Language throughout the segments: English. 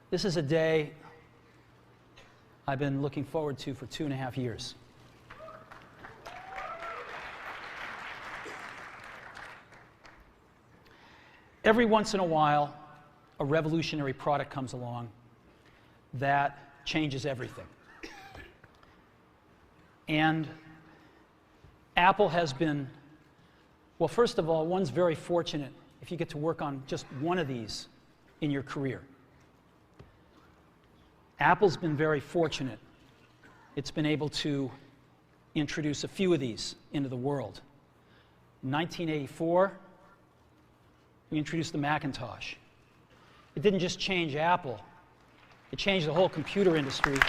This is a day I've been looking forward to for 2.5 years. Every once in a while, a revolutionary product comes along that changes everything. And Apple has been, well, first of all, one's very fortunate if you get to work on just one of these in your career. Apple's been very fortunate. It's been able to introduce a few of these into the world. In 1984, we introduced the Macintosh. It didn't just change Apple, it changed the whole computer industry.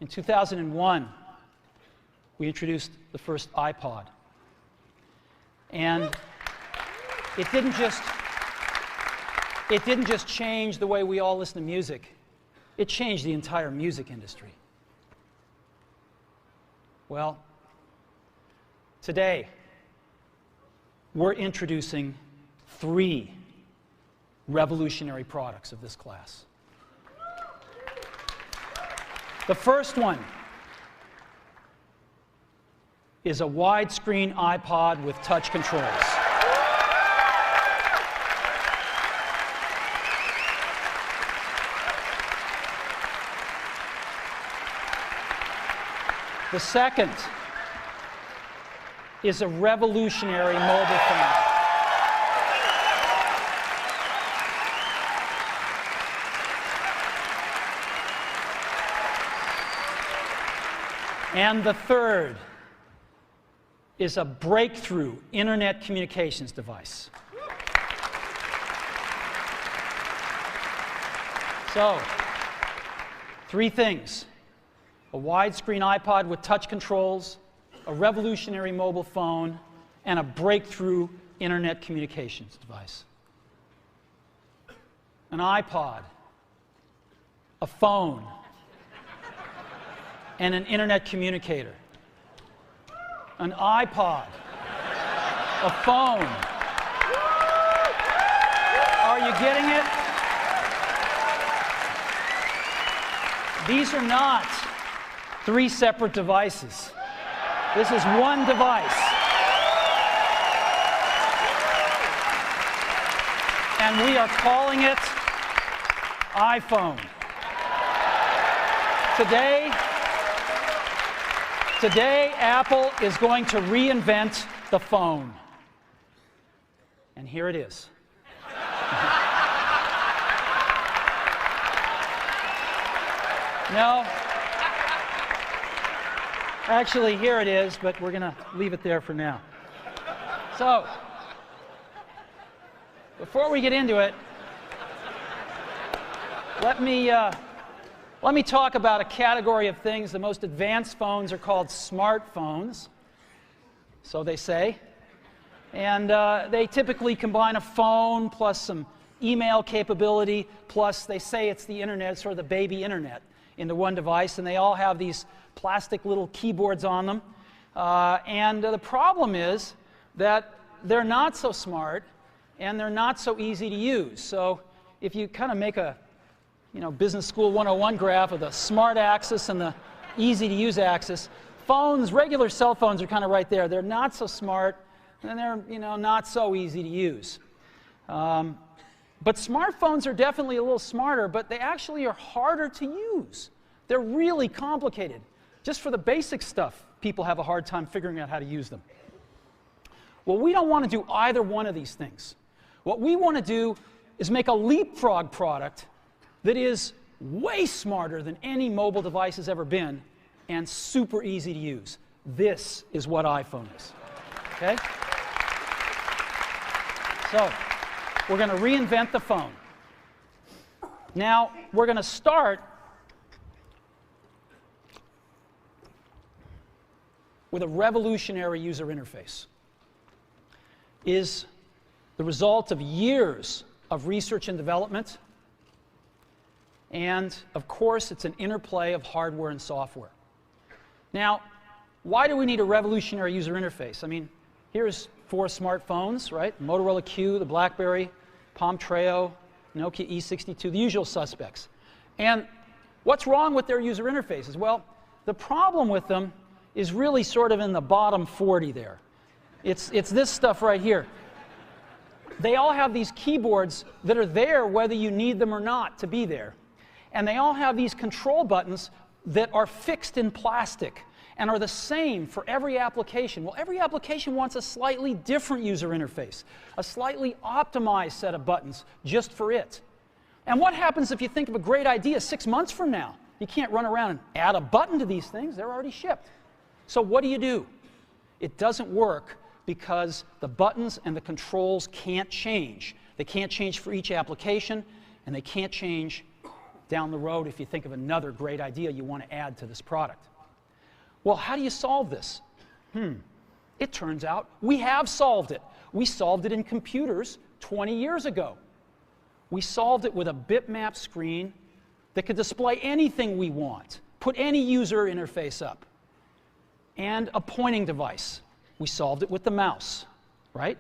In 2001, we introduced the first iPod. And it didn't just change the way we all listen to music. It changed the entire music industry. Well, today, we're introducing 3 revolutionary products of this class. The first one is a widescreen iPod with touch controls. The second is a revolutionary mobile phone. And the third is a breakthrough internet communications device. So, 3 things: a widescreen iPod with touch controls, a revolutionary mobile phone, and a breakthrough internet communications device. An iPod, a phone, and an internet communicator. An iPod, a phone. Are you getting it? These are not 3 separate devices. This is one device. And we are calling it iPhone. Today, Apple is going to reinvent the phone. And here it is. No. Actually, here it is, but we're going to leave it there for now. So, before we get into it, let me talk about a category of things. The most advanced phones are called smartphones, so they say. And they typically combine a phone plus some email capability, plus they say it's the internet, sort of the baby internet, into one device. And they all have these plastic little keyboards on them. And the problem is that they're not so smart and they're not so easy to use. So if you kind of make a Business School 101 graph of the smart axis and the easy-to-use axis, regular cell phones are kind of right there. They're not so smart, and they're not so easy to use. But smartphones are definitely a little smarter, but they actually are harder to use. They're really complicated. Just for the basic stuff, people have a hard time figuring out how to use them. Well, we don't want to do either one of these things. What we want to do is make a leapfrog product that is way smarter than any mobile device has ever been and super easy to use. This is what iPhone is. Okay? So, we're going to reinvent the phone. Now, we're going to start with a revolutionary user interface. Is the result of years of research and development. And, of course, it's an interplay of hardware and software. Now, why do we need a revolutionary user interface? I mean, here's 4 smartphones, right? Motorola Q, the BlackBerry, Palm Treo, Nokia E62, the usual suspects. And what's wrong with their user interfaces? Well, the problem with them is really sort of in the bottom 40 there. It's this stuff right here. They all have these keyboards that are there whether you need them or not to be there. And they all have these control buttons that are fixed in plastic and are the same for every application. Well, every application wants a slightly different user interface, a slightly optimized set of buttons just for it. And what happens if you think of a great idea 6 months from now? You can't run around and add a button to these things. They're already shipped. So what do? It doesn't work because the buttons and the controls can't change. They can't change for each application, and they can't change down the road if you think of another great idea you want to add to this product. Well, how do you solve this? It turns out we have solved it. We solved it in computers 20 years ago. We solved it with a bitmap screen that could display anything we want, put any user interface up, and a pointing device. We solved it with the mouse, right?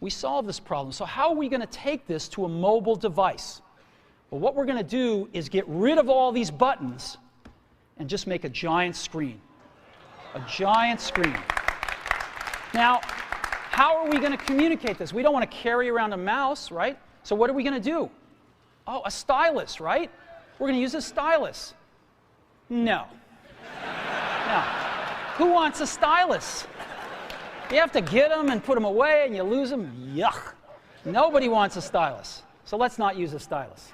We solved this problem. So how are we going to take this to a mobile device? Well, what we're going to do is get rid of all these buttons and just make a giant screen. A giant screen. Now, how are we going to communicate this? We don't want to carry around a mouse, right? So what are we going to do? Oh, a stylus, right? We're going to use a stylus. No. No. Who wants a stylus? You have to get them and put them away and you lose them. Yuck. Nobody wants a stylus. So let's not use a stylus.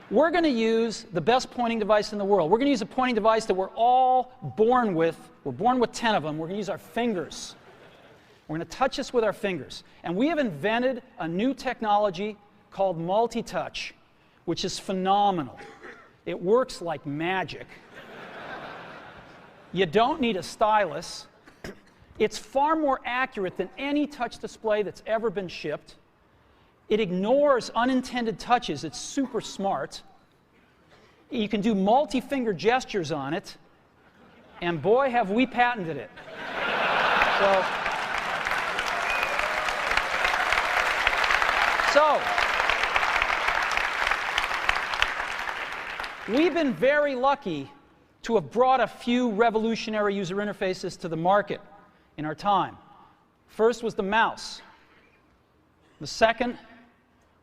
We're going to use the best pointing device in the world. We're going to use a pointing device that we're all born with. We're born with 10 of them. We're going to use our fingers. We're going to touch this with our fingers. And we have invented a new technology called multi-touch, which is phenomenal. It works like magic. You don't need a stylus. It's far more accurate than any touch display that's ever been shipped. It ignores unintended touches. It's super smart. You can do multi-finger gestures on it. And boy, have we patented it. So, we've been very lucky to have brought a few revolutionary user interfaces to the market in our time. First was the mouse. The second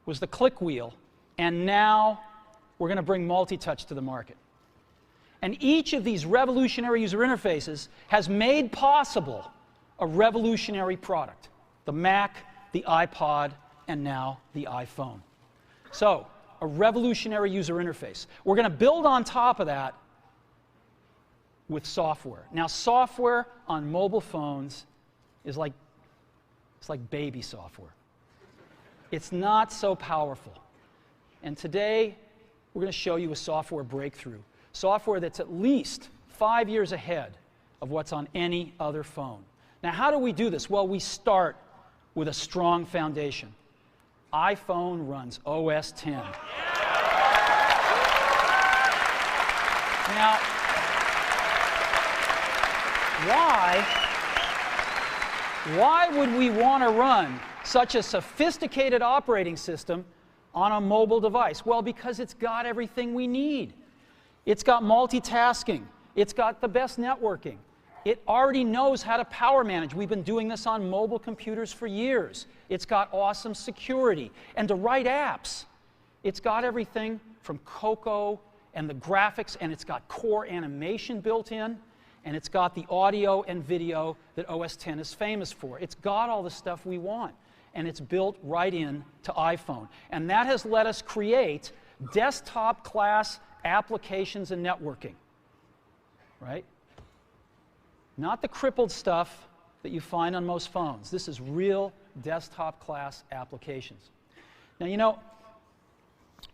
was the click wheel. And now we're going to bring multi-touch to the market. And each of these revolutionary user interfaces has made possible a revolutionary product. The Mac, the iPod, and now the iPhone. So, a revolutionary user interface. We're going to build on top of that with software. Now, software on mobile phones is like, it's like baby software. It's not so powerful. And today, we're going to show you a software breakthrough. Software that's at least 5 years ahead of what's on any other phone. Now, how do we do this? Well, we start with a strong foundation. iPhone runs OS X. Now, why would we want to run such a sophisticated operating system on a mobile device? Well, because it's got everything we need. It's got multitasking. It's got the best networking. It already knows how to power manage. We've been doing this on mobile computers for years. It's got awesome security. And to write apps, it's got everything from Cocoa and the graphics, and it's got core animation built in, and it's got the audio and video that OS X is famous for. It's got all the stuff we want, and it's built right in to iPhone. And that has let us create desktop-class applications and networking, right? Not the crippled stuff that you find on most phones. This is real desktop-class applications. Now, you know,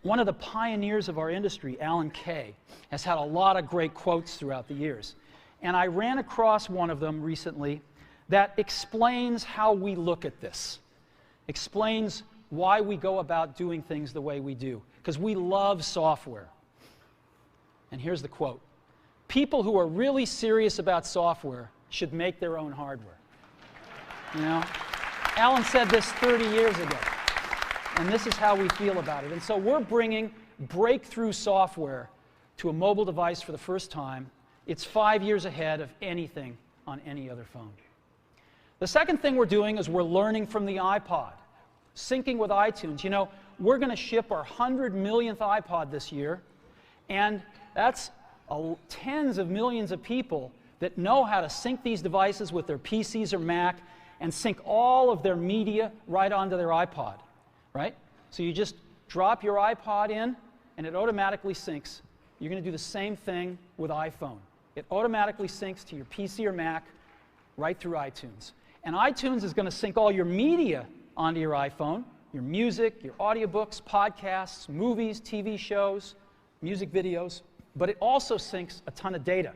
one of the pioneers of our industry, Alan Kay, has had a lot of great quotes throughout the years. And I ran across one of them recently that explains how we look at this, explains why we go about doing things the way we do, because we love software. And here's the quote: people who are really serious about software should make their own hardware. You know? Alan said this 30 years ago, and this is how we feel about it. And so we're bringing breakthrough software to a mobile device for the first time. It's 5 years ahead of anything on any other phone. The second thing we're doing is we're learning from the iPod, syncing with iTunes. You know, we're going to ship our 100 millionth iPod this year, and that's tens of millions of people that know how to sync these devices with their PCs or Mac and sync all of their media right onto their iPod, right? So you just drop your iPod in, and it automatically syncs. You're going to do the same thing with iPhone. It automatically syncs to your PC or Mac right through iTunes. And iTunes is going to sync all your media onto your iPhone, your music, your audiobooks, podcasts, movies, TV shows, music videos, but it also syncs a ton of data.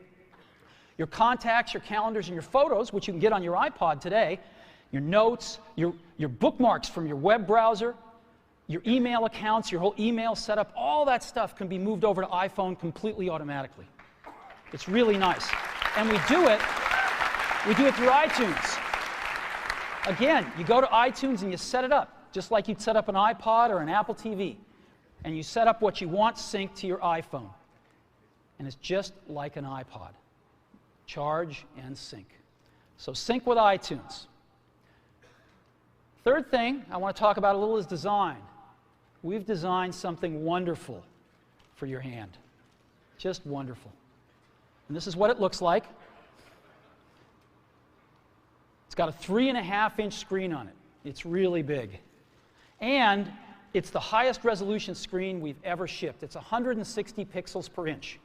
Your contacts, your calendars, and your photos, which you can get on your iPod today, your notes, your bookmarks from your web browser, your email accounts, your whole email setup, all that stuff can be moved over to iPhone completely automatically. It's really nice. And we do it through iTunes. Again, you go to iTunes and you set it up, just like you'd set up an iPod or an Apple TV. And you set up what you want synced to your iPhone. And it's just like an iPod. Charge and sync. So sync with iTunes. Third thing I want to talk about a little is design. We've designed something wonderful for your hand. Just wonderful. And this is what it looks like. It's got a 3.5-inch screen on it. It's really big. And it's the highest resolution screen we've ever shipped. It's 160 pixels per inch.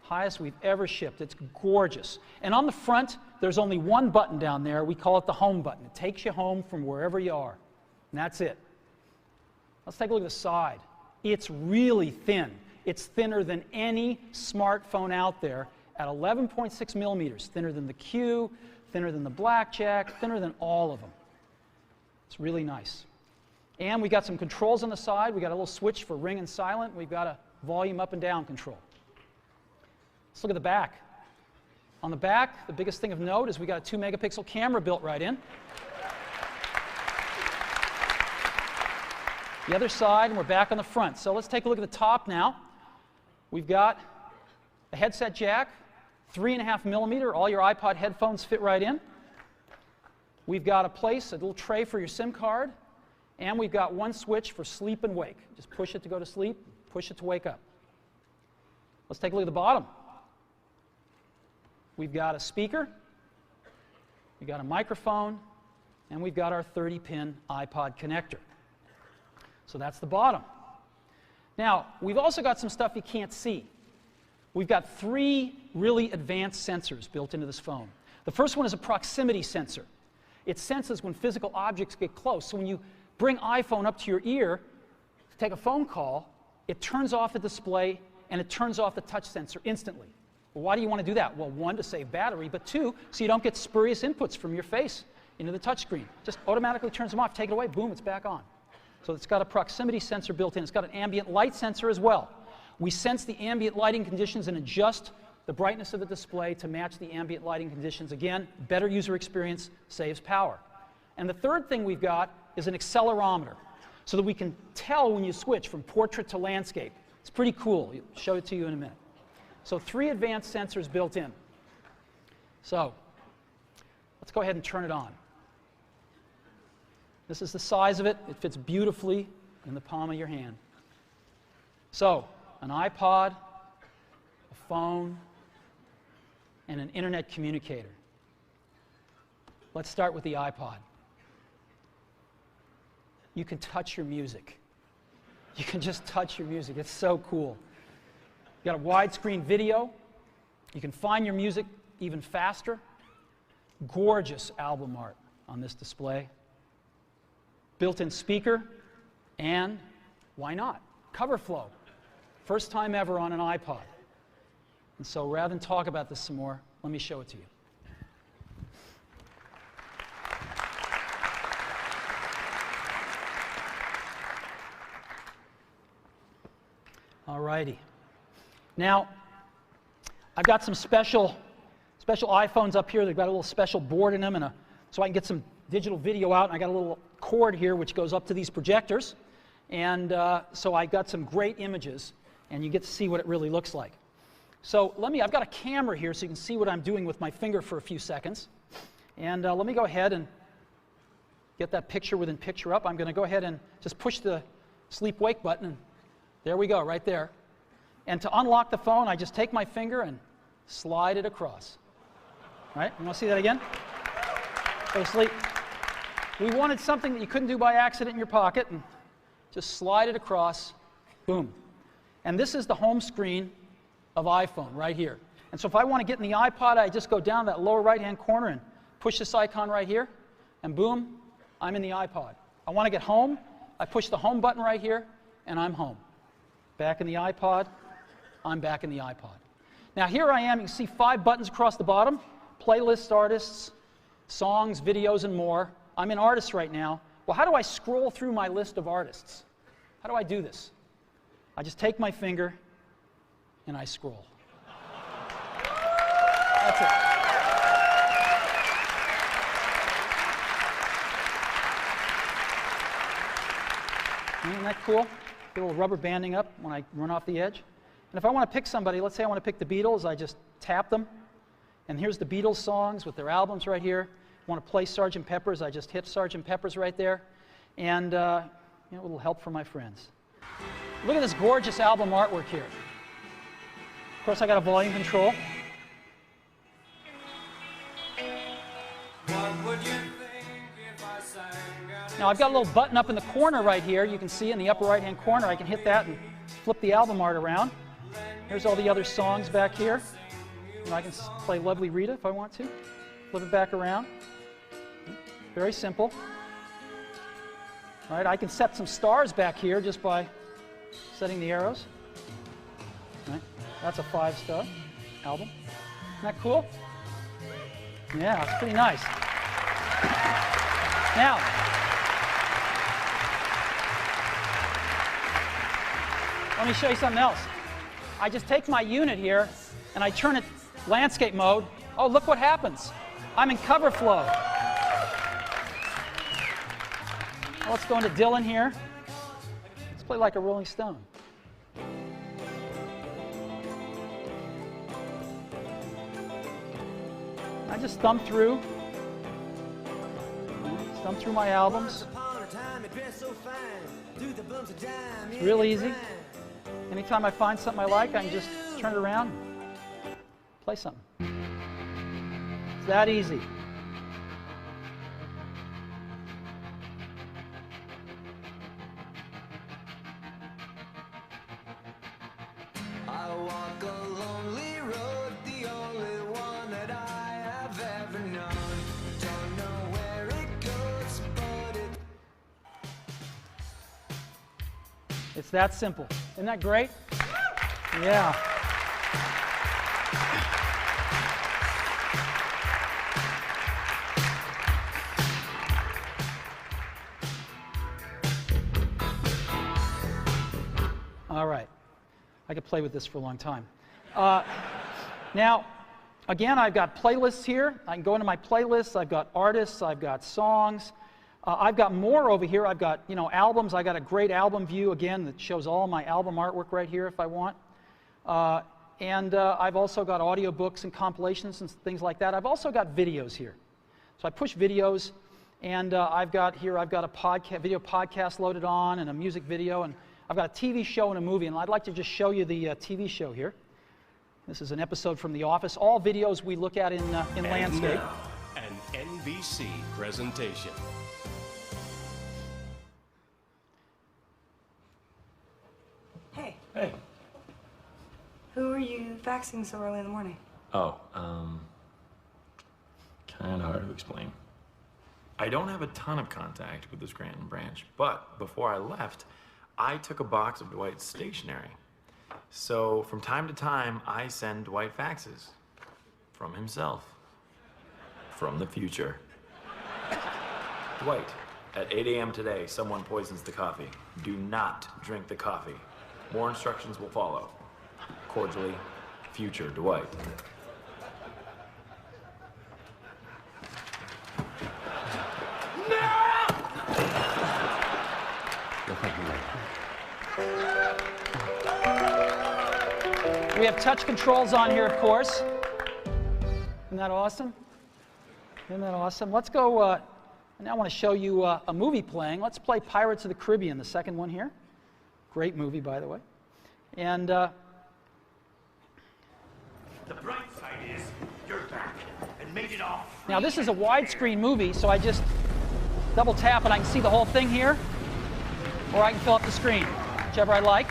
Highest we've ever shipped. It's gorgeous. And on the front, there's only one button down there. We call it the home button. It takes you home from wherever you are. And that's it. Let's take a look at the side. It's really thin. It's thinner than any smartphone out there at 11.6 millimeters. Thinner than the Q, thinner than the Blackjack, thinner than all of them. It's really nice. And we got some controls on the side. We got a little switch for ring and silent. We've got a volume up and down control. Let's look at the back. On the back, the biggest thing of note is we got a 2-megapixel camera built right in. The other side, and we're back on the front. So let's take a look at the top now. We've got a headset jack, 3.5 millimeter. All your iPod headphones fit right in. We've got a little tray for your SIM card. And we've got one switch for sleep and wake. Just push it to go to sleep, push it to wake up. Let's take a look at the bottom. We've got a speaker, we've got a microphone, and we've got our 30-pin iPod connector. So that's the bottom. Now, we've also got some stuff you can't see. We've got 3 really advanced sensors built into this phone. The first one is a proximity sensor. It senses when physical objects get close. So when you bring iPhone up to your ear to take a phone call, it turns off the display and it turns off the touch sensor instantly. Well, why do you want to do that? Well, 1, to save battery, but 2, so you don't get spurious inputs from your face into the touch screen. Just automatically turns them off, take it away, boom, it's back on. So it's got a proximity sensor built in. It's got an ambient light sensor as well. We sense the ambient lighting conditions and adjust the brightness of the display to match the ambient lighting conditions. Again, better user experience, saves power. And the third thing we've got is an accelerometer, so that we can tell when you switch from portrait to landscape. It's pretty cool. I'll show it to you in a minute. So 3 advanced sensors built in. So let's go ahead and turn it on. This is the size of it. It fits beautifully in the palm of your hand. So an iPod, a phone, and an internet communicator. Let's start with the iPod. You can touch your music. You can just touch your music. It's so cool. You got a widescreen video. You can find your music even faster. Gorgeous album art on this display. Built-in speaker, and why not? Cover flow. First time ever on an iPod. And so rather than talk about this some more, let me show it to you. All righty. Now, I've got some special iPhones up here. They've got a little special board in them, so I can get some digital video out. And I got a little cord here which goes up to these projectors. And so I got some great images, and you get to see what it really looks like. So I've got a camera here so you can see what I'm doing with my finger for a few seconds. And let me go ahead and get that picture within picture up. I'm going to go ahead and just push the sleep-wake button, and there we go, right there. And to unlock the phone, I just take my finger and slide it across. Right? You want to see that again? Go to sleep. We wanted something that you couldn't do by accident in your pocket, and just slide it across, boom. And this is the home screen of iPhone right here. And so if I want to get in the iPod, I just go down that lower right-hand corner and push this icon right here, and boom, I'm in the iPod. I want to get home, I push the home button right here, and I'm home. Back in the iPod, I'm back in the iPod. Now here I am, you can see 5 buttons across the bottom, playlists, artists, songs, videos, and more. I'm in artists right now. Well, how do I scroll through my list of artists? How do I do this? I just take my finger and I scroll. That's it. Isn't that cool? Get a little rubber banding up when I run off the edge. And if I want to pick somebody, let's say I want to pick the Beatles, I just tap them. And here's the Beatles songs with their albums right here. I want to play Sgt. Pepper's, I just hit Sgt. Pepper's right there. And a little help from my friends. Look at this gorgeous album artwork here. Of course, I got a volume control. Now I've got a little button up in the corner right here. You can see in the upper right-hand corner. I can hit that and flip the album art around. Here's all the other songs back here. And I can play Lovely Rita if I want to. Flip it back around. Very simple. All right, I can set some stars back here just by setting the arrows. Right, that's a 5-star album. Isn't that cool? Yeah, it's pretty nice. Now, let me show you something else. I just take my unit here and I turn it landscape mode. Oh, look what happens. I'm in cover flow. Well, let's go into Dylan here. Let's play like a Rolling Stone. I just thumb through my albums. It's real easy. Anytime I find something I like, I can just turn it around and play something. It's that easy. I walk a lonely road, the only one that I have ever known. Don't know where it goes, but It's that simple. Isn't that great? Yeah. All right. I could play with this for a long time. Now, again, I've got playlists here. I can go into my playlists. I've got artists. I've got songs. I've got more over here. I've got, albums. I got a great album view, again, that shows all my album artwork right here if I want. And I've also got audiobooks and compilations and things like that. I've also got videos here. So I push videos, and I've got a video podcast loaded on and a music video, and I've got a TV show and a movie, and I'd like to just show you the TV show here. This is an episode from The Office. All videos we look at in landscape. Now, an NBC presentation. Hey, Hey. who are you faxing so early in the morning? Oh, kind of hard to explain. I don't have a ton of contact with the Scranton branch, but before I left, I took a box of Dwight's stationery. So from time to time, I send Dwight faxes. From himself. From the future. Dwight, at 8 a.m. today, someone poisons the coffee. Do not drink the coffee. More instructions will follow. Cordially, future Dwight. We have touch controls on here, of course. Isn't that awesome? Isn't that awesome? Let's go, I now want to show you a movie playing. Let's play Pirates of the Caribbean, the second one here. Great movie, by the way. And the bright side is you're back and made it off. now this is a widescreen movie, so I just double tap and I can see the whole thing here, or I can fill up the screen, whichever I like.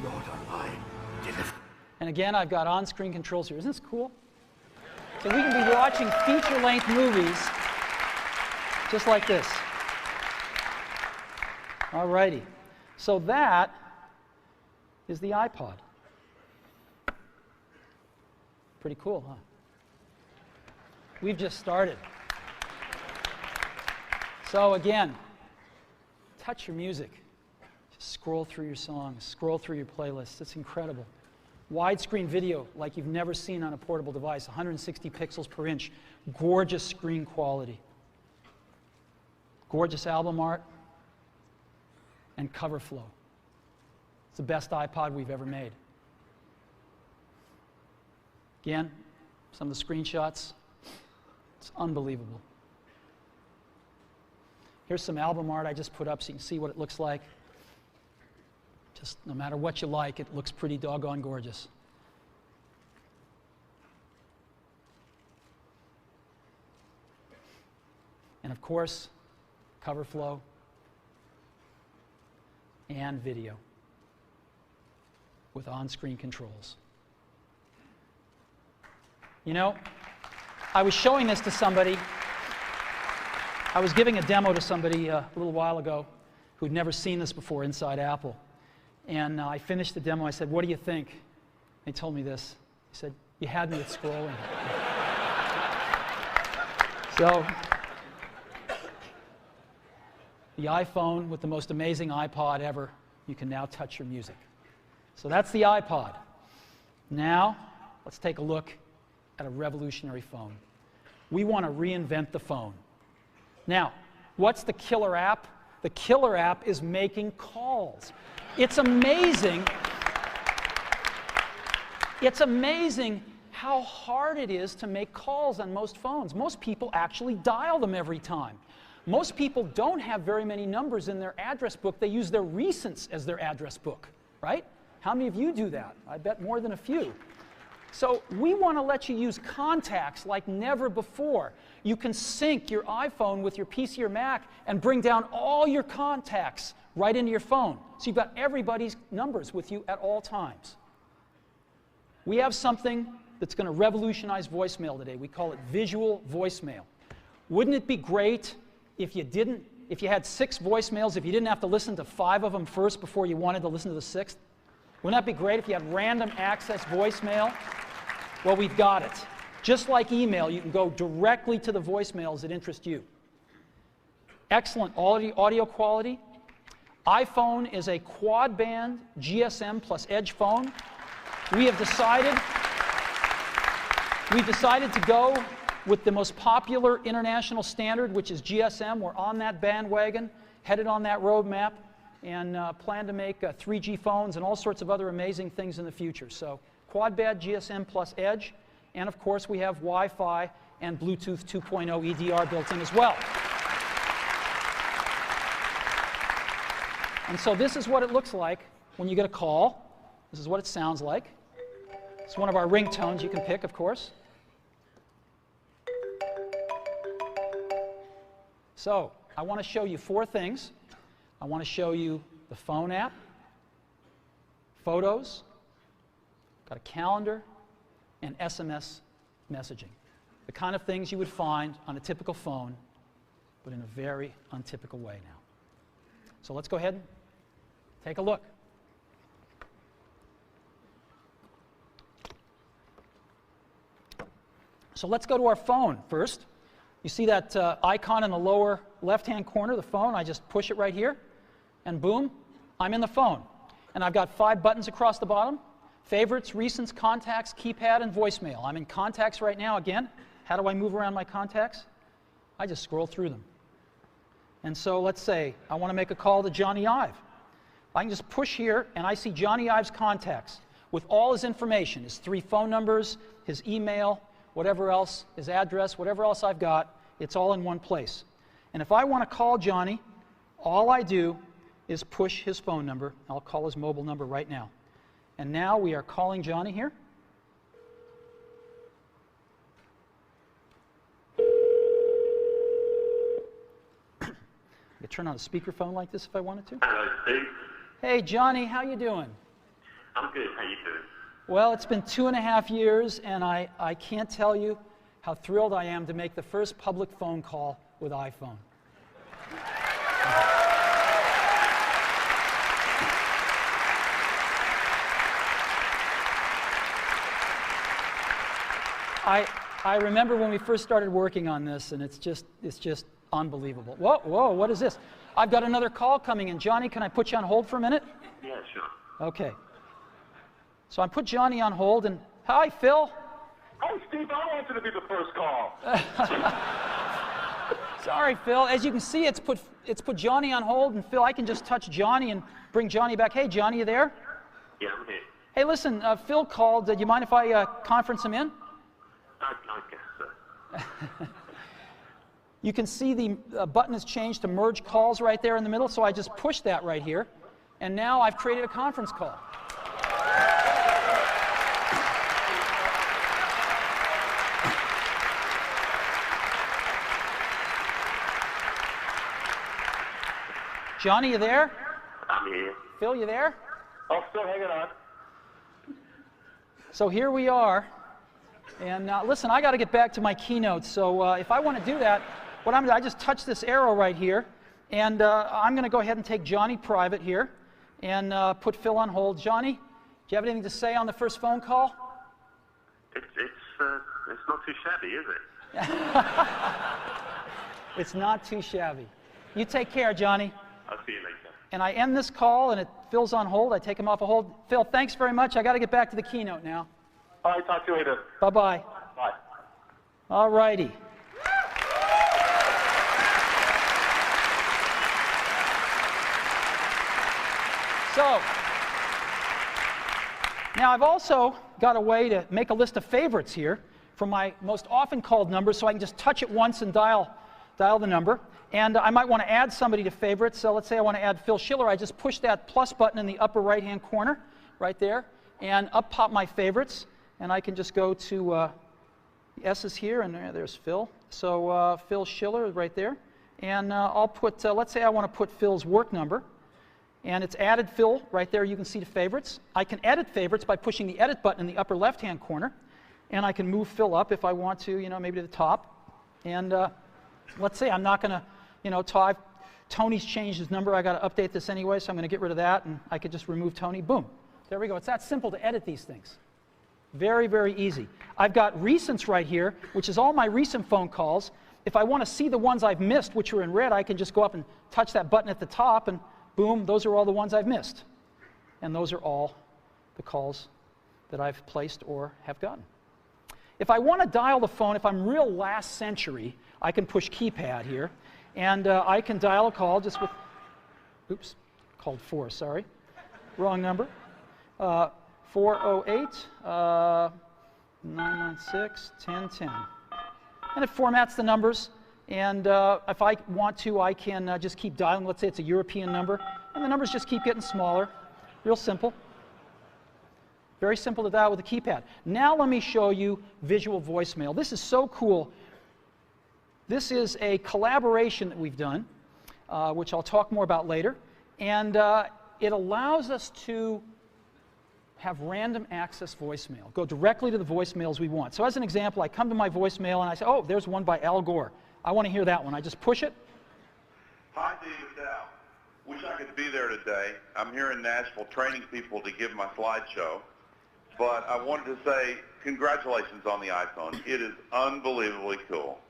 Lord Online, deliver. And again, I've got on-screen controls here. Isn't this cool? So we can be watching feature-length movies just like this. All righty. So that is the iPod. Pretty cool, huh? We've just started. So again, touch your music. Just scroll through your songs, scroll through your playlists. It's incredible. Widescreen video like you've never seen on a portable device, 160 pixels per inch, gorgeous screen quality, gorgeous album art, and cover flow. It's the best iPod we've ever made. Again, some of the screenshots, it's unbelievable. Here's some album art I just put up so you can see what it looks like. Just no matter what you like, it looks pretty doggone gorgeous. And of course, cover flow and video with on-screen controls. You know, I was showing this to somebody. I was giving a demo to somebody a little while ago who'd never seen this before inside Apple. And I finished the demo. I said, "What do you think?" They told me this. He said, "You had me at scrolling." So, the iPhone with the most amazing iPod ever, you can now touch your music. So that's the iPod. Now, let's take a look at a revolutionary phone. We want to reinvent the phone. Now, what's the killer app? The killer app is making calls. It's amazing. It's amazing how hard it is to make calls on most phones. Most people actually dial them every time. Most people don't have very many numbers in their address book. They use their recents as their address book, right? How many of you do that? I bet more than a few. So we want to let you use contacts like never before. You can sync your iPhone with your PC or Mac and bring down all your contacts right into your phone. So you've got everybody's numbers with you at all times. We have something that's going to revolutionize voicemail today. We call it visual voicemail. Wouldn't it be great if you had 6 voicemails, if you didn't have to listen to 5 of them first before you wanted to listen to the 6th? Wouldn't that be great if you had random access voicemail? Well, we've got it. Just like email, you can go directly to the voicemails that interest you. Excellent audio quality. iPhone is a quad-band GSM plus Edge phone. We've decided to go with the most popular international standard, which is GSM. We're on that bandwagon, headed on that roadmap, and plan to make 3G phones and all sorts of other amazing things in the future. So quad-band GSM plus Edge, and of course we have Wi-Fi and Bluetooth 2.0 EDR built in as well. And so this is what it looks like when you get a call. This is what it sounds like. It's one of our ringtones you can pick, of course. So I want to show you 4 things. I want to show you the phone app, photos, got a calendar, and SMS messaging. The kind of things you would find on a typical phone, but in a very untypical way now. So let's go ahead and take a look. So let's go to our phone first. You see that icon in the lower left-hand corner of the phone? I just push it right here, and boom, I'm in the phone. And I've got 5 buttons across the bottom: favorites, recents, contacts, keypad, and voicemail. I'm in contacts right now again. How do I move around my contacts? I just scroll through them. And so let's say I want to make a call to Johnny Ive. I can just push here, and I see Johnny Ive's contacts with all his information, his 3 phone numbers, his email, whatever else, his address, whatever else I've got, it's all in one place. And if I want to call Johnny, all I do is push his phone number. I'll call his mobile number right now. And now we are calling Johnny here. I could turn on a speakerphone like this if I wanted to. Hello, Steve. Hey, Johnny, how you doing? I'm good. How you doing? Well, it's been 2.5 years, and I can't tell you how thrilled I am to make the first public phone call with iPhone. I remember when we first started working on this, and it's just unbelievable. Whoa, whoa, what is this? I've got another call coming in. Johnny, can I put you on hold for a minute? Yeah, sure. Okay. So I put Johnny on hold, and hi, Phil. Hey, Steve, I want you to be the first call. Sorry, Phil. As you can see, it's put Johnny on hold, and Phil, I can just touch Johnny and bring Johnny back. Hey, Johnny, you there? Yeah, I'm here. Hey, listen, Phil called. Do you mind if I conference him in? I guess so. You can see the button has changed to merge calls right there in the middle, so I just pushed that right here, and now I've created a conference call. Johnny, you there? I'm here. Phil, you there? Oh, still hanging on. So here we are. And listen, I got to get back to my keynote. So if I want to do that, what I'm going to do, I just touch this arrow right here. And I'm going to go ahead and take Johnny private here and put Phil on hold. Johnny, do you have anything to say on the first phone call? It's not too shabby, is it? It's not too shabby. You take care, Johnny. I'll see you later. And I end this call, and Phil's on hold. I take him off a hold. Phil, thanks very much. I got to get back to the keynote now. All right, talk to you later. Bye-bye. Bye. All righty. So, now I've also got a way to make a list of favorites here from my most often called numbers, so I can just touch it once and dial the number. And I might want to add somebody to favorites. So let's say I want to add Phil Schiller. I just push that plus button in the upper right-hand corner right there, and up pop my favorites. And I can just go to the S's here, and there's Phil. So Phil Schiller right there. And I'll put, let's say I want to put Phil's work number. And it's added Phil right there. You can see the favorites. I can edit favorites by pushing the edit button in the upper left-hand corner. And I can move Phil up if I want to, maybe to the top. And let's say I'm not going to, Tony's changed his number. I got to update this anyway, so I'm going to get rid of that. And I could just remove Tony. Boom. There we go. It's that simple to edit these things. Very, very easy. I've got recents right here, which is all my recent phone calls. If I want to see the ones I've missed, which are in red, I can just go up and touch that button at the top, and boom, those are all the ones I've missed. And those are all the calls that I've placed or have gotten. If I want to dial the phone, if I'm real last century, I can push keypad here, and I can dial a call just with, oops, called 4, sorry, wrong number. 408 996 1010. And it formats the numbers. And if I want to, I can just keep dialing. Let's say it's a European number. And the numbers just keep getting smaller. Real simple. Very simple to dial with a keypad. Now let me show you visual voicemail. This is so cool. This is a collaboration that we've done, which I'll talk more about later. And it allows us to have random access voicemail. Go directly to the voicemails we want. So as an example, I come to my voicemail and I say, oh, there's one by Al Gore. I want to hear that one. I just push it. Hi, David Dow. Wish I could be there today. I'm here in Nashville training people to give my slideshow. But I wanted to say congratulations on the iPhone. It is unbelievably cool.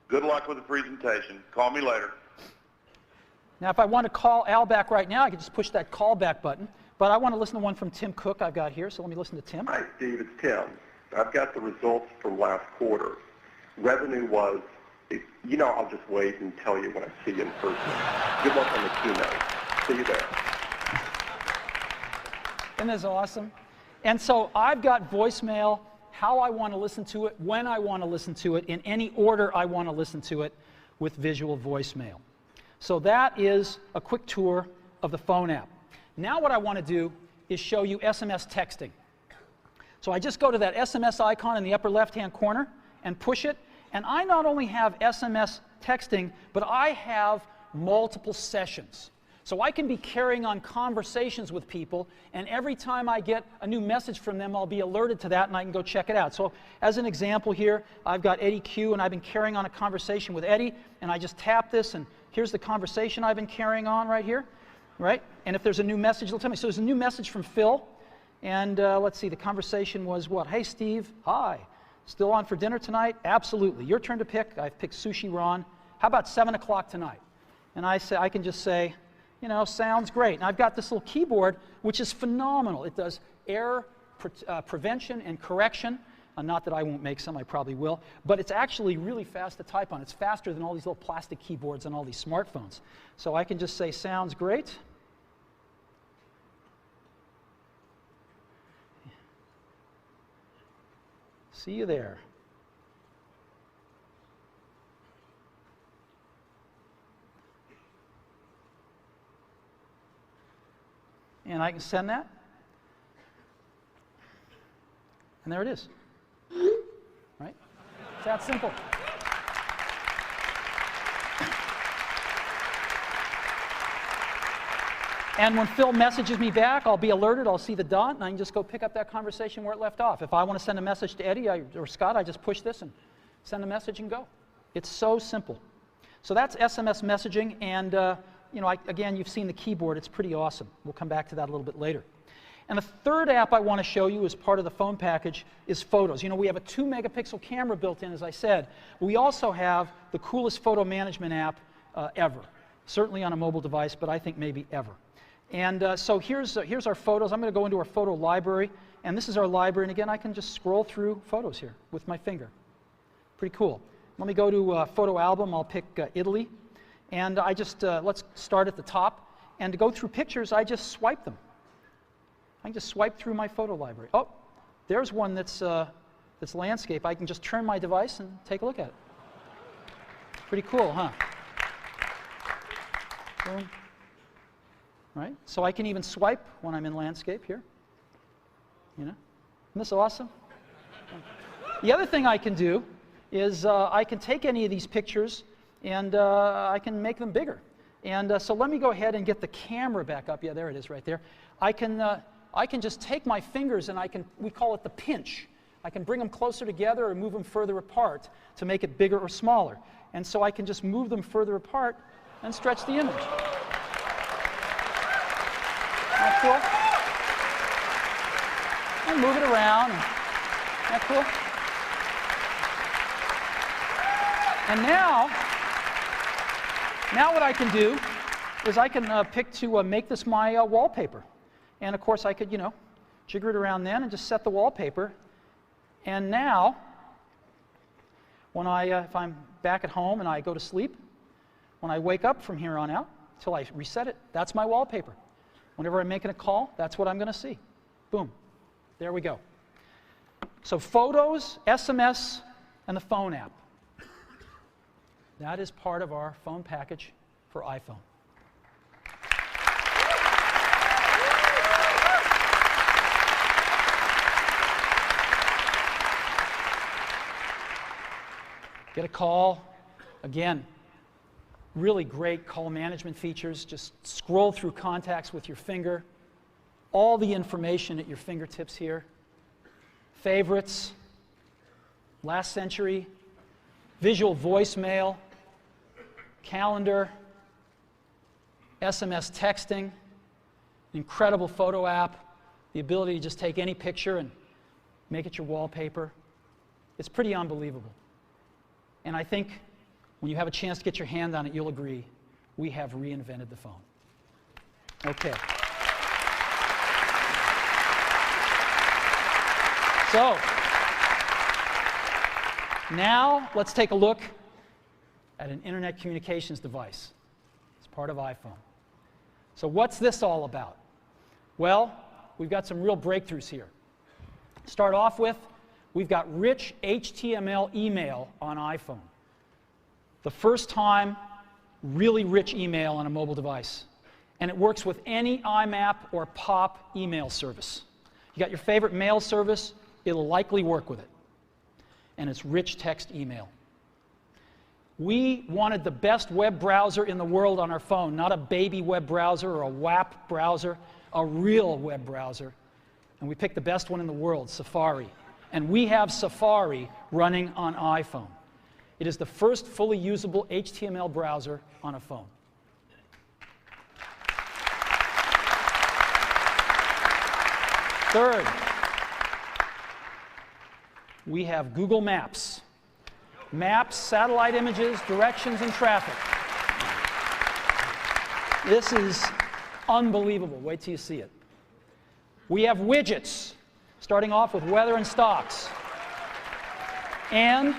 Good luck with the presentation. Call me later. Now, if I want to call Al back right now, I can just push that call back button. But I want to listen to one from Tim Cook I've got here, so let me listen to Tim. Hi, Steve. It's Tim. I've got the results from last quarter. Revenue was, I'll just wait and tell you when I see you in person. Good luck on the keynote. See you there. Isn't this awesome? And so I've got voicemail, how I want to listen to it, when I want to listen to it, in any order I want to listen to it with visual voicemail. So that is a quick tour of the phone app. Now what I want to do is show you SMS texting. So I just go to that SMS icon in the upper left-hand corner and push it, and I not only have SMS texting, but I have multiple sessions. So I can be carrying on conversations with people, and every time I get a new message from them, I'll be alerted to that, and I can go check it out. So as an example here, I've got Eddie Q, and I've been carrying on a conversation with Eddie, and I just tap this, and here's the conversation I've been carrying on right here, right? And if there's a new message, it'll tell me. So there's a new message from Phil, and let's see, the conversation was what? Hey, Steve, hi. Still on for dinner tonight? Absolutely. Your turn to pick. I've picked Sushi Ron. How about 7 o'clock tonight? And I can just say, sounds great. And I've got this little keyboard, which is phenomenal. It does error prevention and correction. Not that I won't make some, I probably will. But it's actually really fast to type on. It's faster than all these little plastic keyboards on all these smartphones. So I can just say, sounds great. See you there. And I can send that. And there it is. Right? It's that simple. And when Phil messages me back, I'll be alerted, I'll see the dot, and I can just go pick up that conversation where it left off. If I want to send a message to Eddie or Scott, I just push this and send a message and go. It's so simple. So that's SMS messaging, and again, you've seen the keyboard. It's pretty awesome. We'll come back to that a little bit later. And the third app I want to show you as part of the phone package is photos. We have a 2-megapixel camera built in, as I said. We also have the coolest photo management app ever. Certainly on a mobile device, but I think maybe ever. And so here's our photos. I'm going to go into our photo library, and this is our library. And again, I can just scroll through photos here with my finger. Pretty cool. Let me go to photo album. I'll pick Italy. And I just, let's start at the top. And to go through pictures, I just swipe them. I can just swipe through my photo library. Oh, there's one that's landscape. I can just turn my device and take a look at it. Pretty cool, huh? Boom. Right? So I can even swipe when I'm in landscape here. Isn't this awesome? The other thing I can do is I can take any of these pictures and I can make them bigger. And so let me go ahead and get the camera back up. Yeah, there it is right there. I can just take my fingers and we call it the pinch. I can bring them closer together or move them further apart to make it bigger or smaller. And so I can just move them further apart and stretch the image. Isn't that cool? And move it around. Isn't that cool? And now what I can do is I can pick to make this my wallpaper. And of course I could, jigger it around then and just set the wallpaper. And now, when if I'm back at home and I go to sleep, when I wake up from here on out, till I reset it, that's my wallpaper. Whenever I'm making a call, that's what I'm going to see. Boom. There we go. So photos, SMS, and the phone app. That is part of our phone package for iPhone. Get a call. Again, really great call management features. Just scroll through contacts with your finger. All the information at your fingertips here. Favorites, last century, visual voicemail, calendar, SMS texting, incredible photo app, the ability to just take any picture and make it your wallpaper. It's pretty unbelievable. And I think when you have a chance to get your hand on it, you'll agree, we have reinvented the phone. Okay. So, now let's take a look at an internet communications device. It's part of iPhone. So what's this all about? Well, we've got some real breakthroughs here. Start off with, we've got rich HTML email on iPhone. The first time, really rich email on a mobile device. And it works with any IMAP or POP email service. You got your favorite mail service, it'll likely work with it. And it's rich text email. We wanted the best web browser in the world on our phone, not a baby web browser or a WAP browser, a real web browser. And we picked the best one in the world, Safari. And we have Safari running on iPhone. It is the first fully usable HTML browser on a phone. Third, we have Google Maps. Maps, satellite images, directions, and traffic. This is unbelievable. Wait till you see it. We have widgets, starting off with weather and stocks. And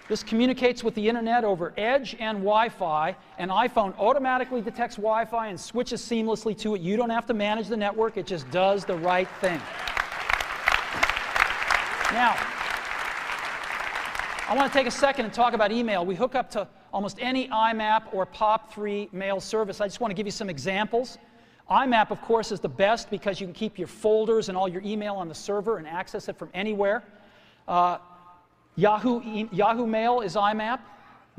this communicates with the internet over Edge and Wi-Fi, and iPhone automatically detects Wi-Fi and switches seamlessly to it. You don't have to manage the network, it just does the right thing. Now, I want to take a second and talk about email. We hook up to almost any IMAP or POP3 mail service. I just want to give you some examples. IMAP, of course, is the best because you can keep your folders and all your email on the server and access it from anywhere. Yahoo Mail is IMAP.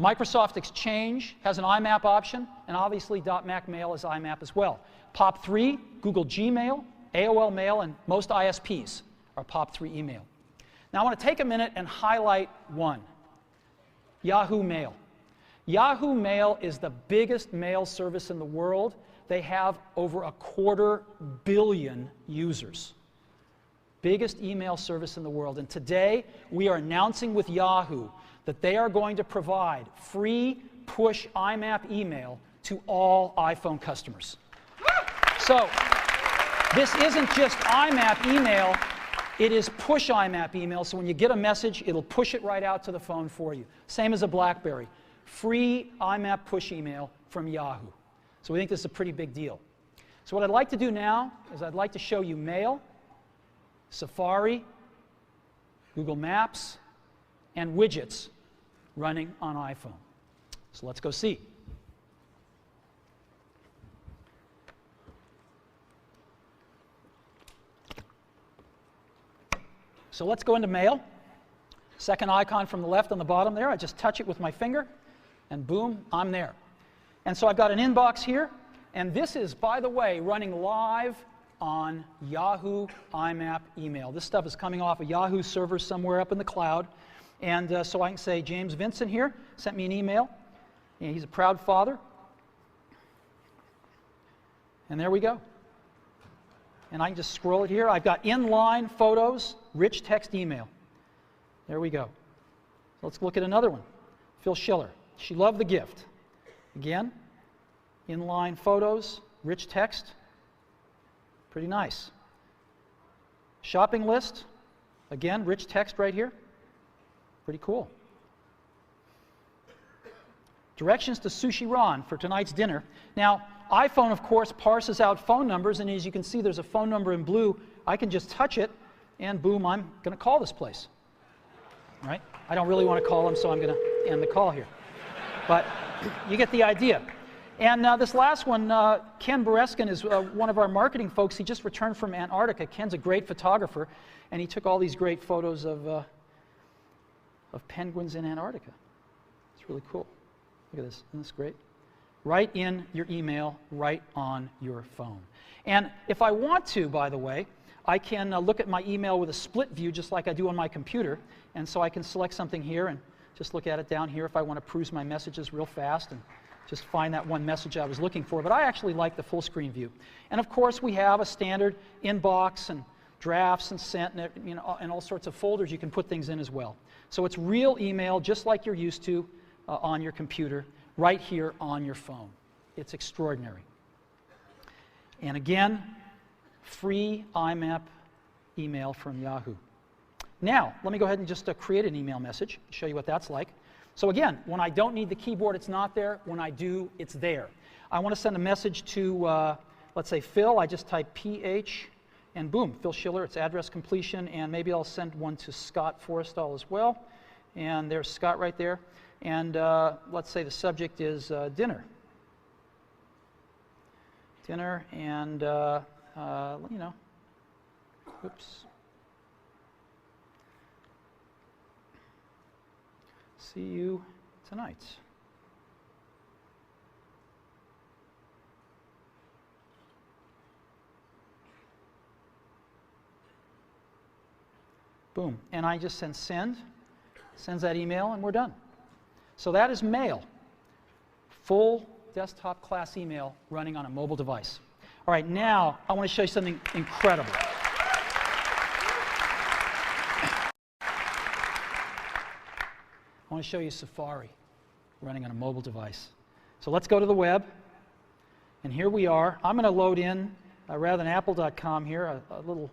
Microsoft Exchange has an IMAP option. And obviously, .Mac Mail is IMAP as well. POP3, Google Gmail, AOL Mail, and most ISPs are POP3 email. Now, I want to take a minute and highlight one, Yahoo Mail. Yahoo Mail is the biggest mail service in the world. They have over 250 million users. Biggest email service in the world. And today, we are announcing with Yahoo that they are going to provide free push IMAP email to all iPhone customers. So, this isn't just IMAP email. It is push IMAP email, so when you get a message, it'll push it right out to the phone for you. Same as a BlackBerry. Free IMAP push email from Yahoo. So we think this is a pretty big deal. So what I'd like to do now is I'd like to show you Mail, Safari, Google Maps, and widgets running on iPhone. So let's go see. So let's go into Mail. Second icon from the left on the bottom there. I just touch it with my finger, and boom, I'm there. And so I've got an inbox here, and this is, by the way, running live on Yahoo IMAP email. This stuff is coming off a Yahoo server somewhere up in the cloud. And so I can say, James Vincent here sent me an email. And he's a proud father. And there we go. And I can just scroll it here. I've got inline photos, rich text email. There we go. So let's look at another one. Phil Schiller. She loved the gift. Again, inline photos, rich text. Pretty nice. Shopping list. Again, rich text right here. Pretty cool. Directions to Sushi Ron for tonight's dinner. Now, iPhone, of course, parses out phone numbers, and as you can see, there's a phone number in blue. I can just touch it, and boom, I'm going to call this place. All right? I don't really want to call them, so I'm going to end the call here. But you get the idea. And this last one, Ken Bereskin is one of our marketing folks. He just returned from Antarctica. Ken's a great photographer, and he took all these great photos of penguins in Antarctica. It's really cool. Look at this. Isn't this great? Right in your email, right on your phone. And if I want to, by the way, I can look at my email with a split view just like I do on my computer. And so I can select something here and just look at it down here if I want to peruse my messages real fast and just find that one message I was looking for. But I actually like the full screen view. And of course, we have a standard inbox and drafts and sent and, and all sorts of folders you can put things in as well. So it's real email just like you're used to on your computer, right here on your phone. It's extraordinary. And again, free IMAP email from Yahoo. Now, let me go ahead and just create an email message, show you what that's like. So again, when I don't need the keyboard, it's not there. When I do, it's there. I want to send a message to, let's say, Phil. I just type PH, and boom, Phil Schiller, it's address completion, and maybe I'll send one to Scott Forrestal as well. And there's Scott right there. And let's say the subject is dinner. Dinner, and, you know, oops. See you tonight. Boom. And I just send, sends that email, and we're done. So that is mail. Full desktop class email running on a mobile device. All right, now I want to show you something incredible. I want to show you Safari running on a mobile device. So let's go to the web, and here we are. I'm going to load in, rather than apple.com here, a little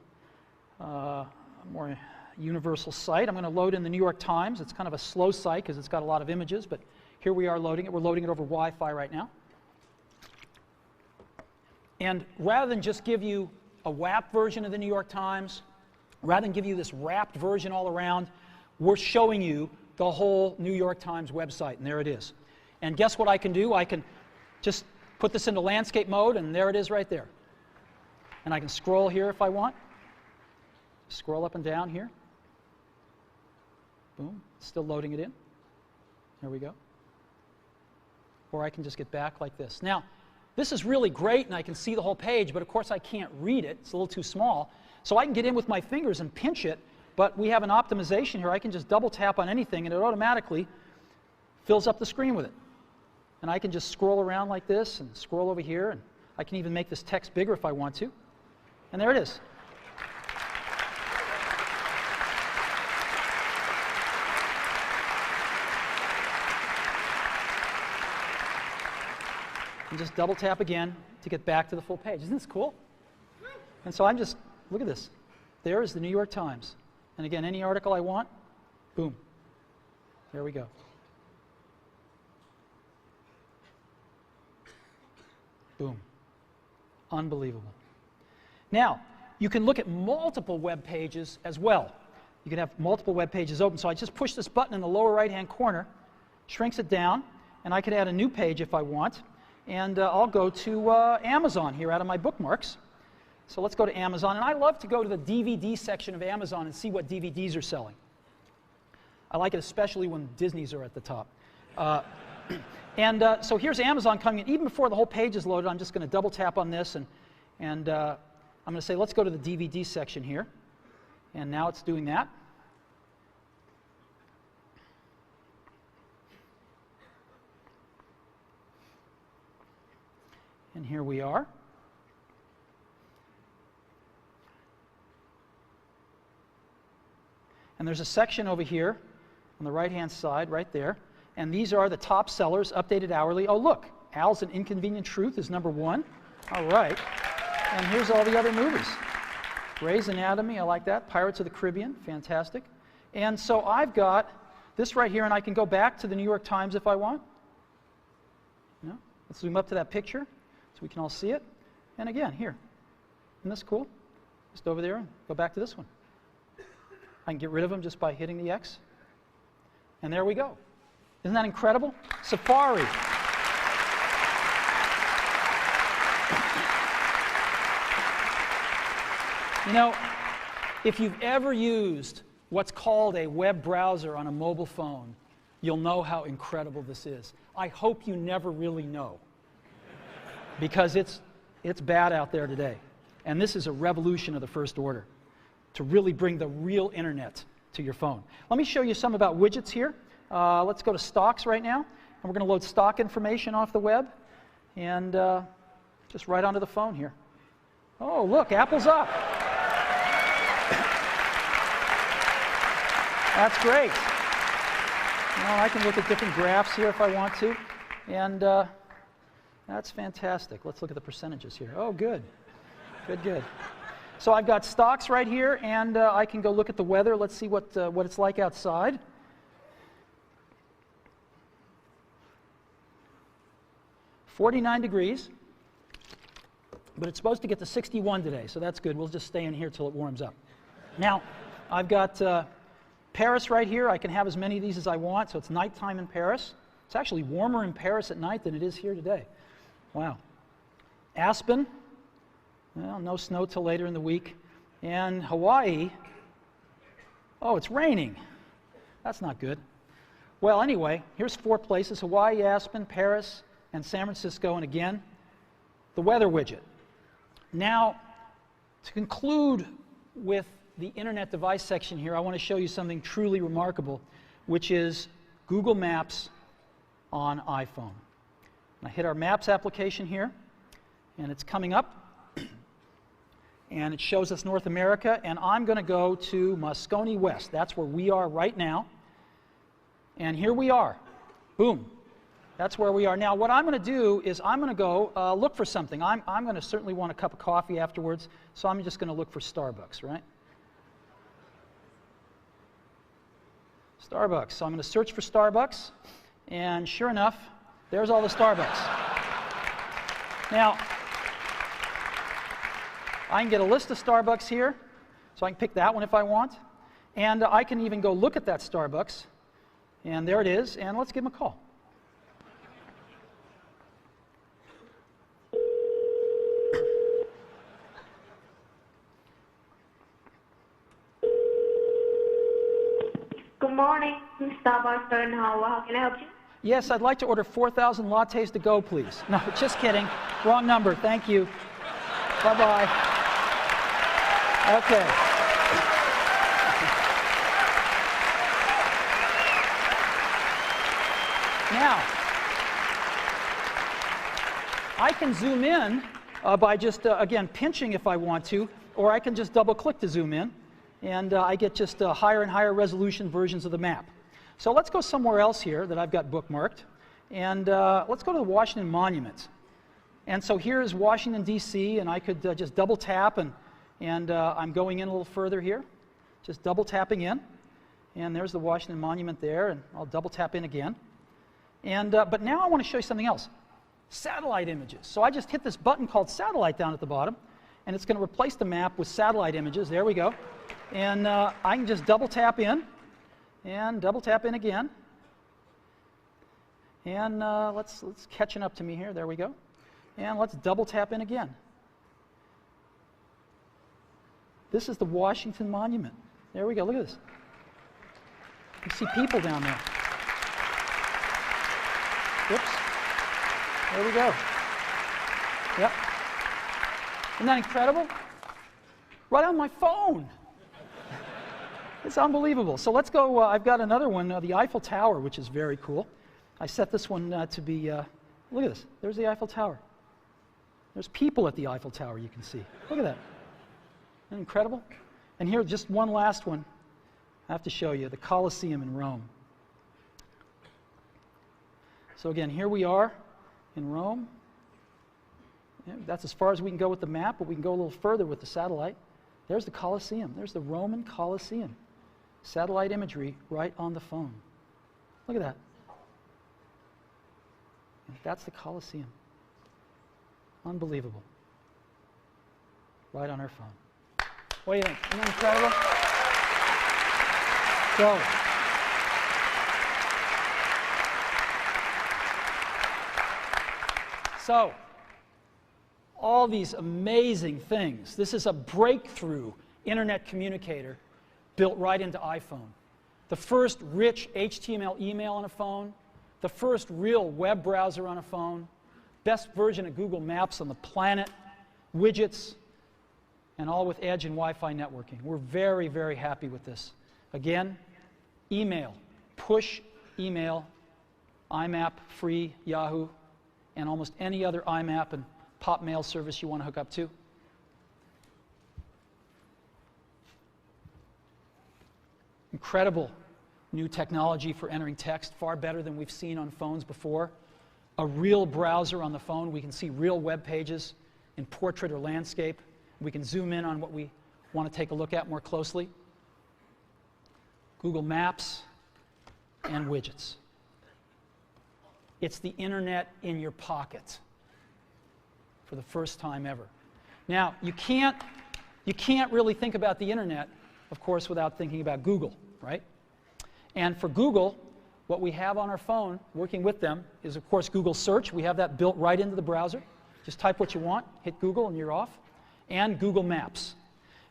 more universal site. I'm going to load in the New York Times. It's kind of a slow site because it's got a lot of images, but here we are loading it. We're loading it over Wi-Fi right now. And rather than just give you a WAP version of the New York Times, rather than give you this wrapped version all around, we're showing you the whole New York Times website, and there it is. And guess what I can do? I can just put this into landscape mode, and there it is right there. And I can scroll here if I want. Scroll up and down here. Boom, still loading it in. There we go. Or I can just get back like this. Now, this is really great, and I can see the whole page, but of course I can't read it. It's a little too small. So I can get in with my fingers and pinch it, but we have an optimization here. I can just double tap on anything, and it automatically fills up the screen with it. And I can just scroll around like this and scroll over here, and I can even make this text bigger if I want to. And there it is. And just double tap again to get back to the full page. Isn't this cool? And so I'm just, look at this. There is the New York Times. And again, any article I want, boom. There we go. Boom. Unbelievable. Now, you can look at multiple web pages as well. You can have multiple web pages open. So I just push this button in the lower right-hand corner, shrinks it down, and I could add a new page if I want. And I'll go to Amazon here out of my bookmarks. So let's go to Amazon. And I love to go to the DVD section of Amazon and see what DVDs are selling. I like it especially when Disney's are at the top. So here's Amazon coming in. Even before the whole page is loaded, I'm just going to double tap on this. And I'm going to say, let's go to the DVD section here. And now it's doing that. And here we are. And there's a section over here on the right-hand side, right there. And these are the top sellers, updated hourly. Oh, look, Al's An Inconvenient Truth is #1. All right. And here's all the other movies. Grey's Anatomy, I like that. Pirates of the Caribbean, fantastic. And so I've got this right here, and I can go back to the New York Times if I want. You know, let's zoom up to that picture so we can all see it. And again, here. Isn't this cool? Just over there and go back to this one. I can get rid of them just by hitting the X. And there we go. Isn't that incredible? Safari. You know, if you've ever used what's called a web browser on a mobile phone, you'll know how incredible this is. I hope you never really know, because it's bad out there today. And this is a revolution of the first order to really bring the real internet to your phone. Let me show you some about widgets here. Let's go to stocks right now, and we're going to load stock information off the web, and just right onto the phone here. Oh, look, Apple's up. That's great. Now I can look at different graphs here if I want to. And that's fantastic. Let's look at the percentages here. Oh, good. Good, good. So I've got stocks right here, and I can go look at the weather. Let's see what it's like outside. "49 degrees, but it's supposed to get to 61 today, so that's good. We'll just stay in here till it warms up. Now, I've got Paris right here. I can have as many of these as I want, so it's nighttime in Paris. It's actually warmer in Paris at night than it is here today. Wow. Aspen, well, no snow till later in the week. And Hawaii, oh, it's raining. That's not good. Well, anyway, here's 4 places: Hawaii, Aspen, Paris, and San Francisco. And again, the weather widget. Now, to conclude with the Internet device section here, I want to show you something truly remarkable, which is Google Maps on iPhone. I hit our Maps application here, and it's coming up. And it shows us North America, and I'm going to go to Moscone West. That's where we are right now. And here we are. Boom. That's where we are. Now, what I'm going to do is I'm going to go look for something. I'm going to certainly want a cup of coffee afterwards, so I'm just going to look for Starbucks, right? Starbucks. So I'm going to search for Starbucks, and sure enough, there's all the Starbucks. Now, I can get a list of Starbucks here, so I can pick that one if I want. And I can even go look at that Starbucks. And there it is, and let's give them a call. Good morning, Starbucks store in Hawaii. How can I help you? Yes, I'd like to order 4,000 lattes to go, please. No, just kidding. Wrong number. Thank you. Bye-bye. Okay. Now, I can zoom in by just, again, pinching if I want to, or I can just double-click to zoom in, and I get just higher and higher resolution versions of the map. So let's go somewhere else here that I've got bookmarked, and let's go to the Washington Monument. And so here is Washington, D.C., and I could just double-tap, and I'm going in a little further here, just double-tapping in. And there's the Washington Monument there, and I'll double-tap in again. And but now I want to show you something else. Satellite images. So I just hit this button called Satellite down at the bottom, and it's going to replace the map with satellite images. There we go. And I can just double-tap in, and double-tap in again. And let's catching up to me here. There we go. And let's double-tap in again. This is the Washington Monument. There we go. Look at this. You see people down there. Whoops. There we go. Yep. Isn't that incredible? Right on my phone. It's unbelievable. So let's go. I've got another one, the Eiffel Tower, which is very cool. I set this one to be, look at this. There's the Eiffel Tower. There's people at the Eiffel Tower, you can see. Look at that. Isn't that incredible? And here, just one last one I have to show you, the Colosseum in Rome. So again, here we are in Rome. Yeah, that's as far as we can go with the map, but we can go a little further with the satellite. There's the Colosseum. There's the Roman Colosseum. Satellite imagery right on the phone. Look at that. That's the Colosseum. Unbelievable. Right on our phone. What do you think? Isn't that incredible? So, all these amazing things. This is a breakthrough internet communicator built right into iPhone. The first rich HTML email on a phone, the first real web browser on a phone, best version of Google Maps on the planet, widgets, and all with Edge and Wi-Fi networking. We're very, very happy with this. Again, email, push email, IMAP, free, Yahoo, and almost any other IMAP and pop mail service you want to hook up to. Incredible new technology for entering text, far better than we've seen on phones before. A real browser on the phone. We can see real web pages in portrait or landscape. We can zoom in on what we want to take a look at more closely. Google Maps and widgets. It's the internet in your pocket for the first time ever. Now, you can't really think about the internet, of course, without thinking about Google, right? And for Google, what we have on our phone, working with them, is of course Google Search. We have that built right into the browser. Just type what you want, hit Google, and you're off. And Google Maps.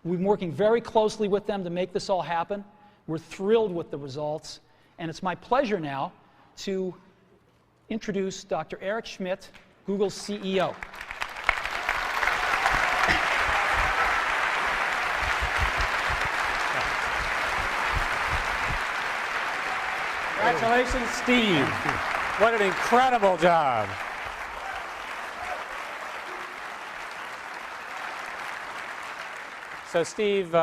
We've been working very closely with them to make this all happen. We're thrilled with the results. And it's my pleasure now to introduce Dr. Eric Schmidt, Google's CEO. Congratulations, Steve. What an incredible job. So, Steve,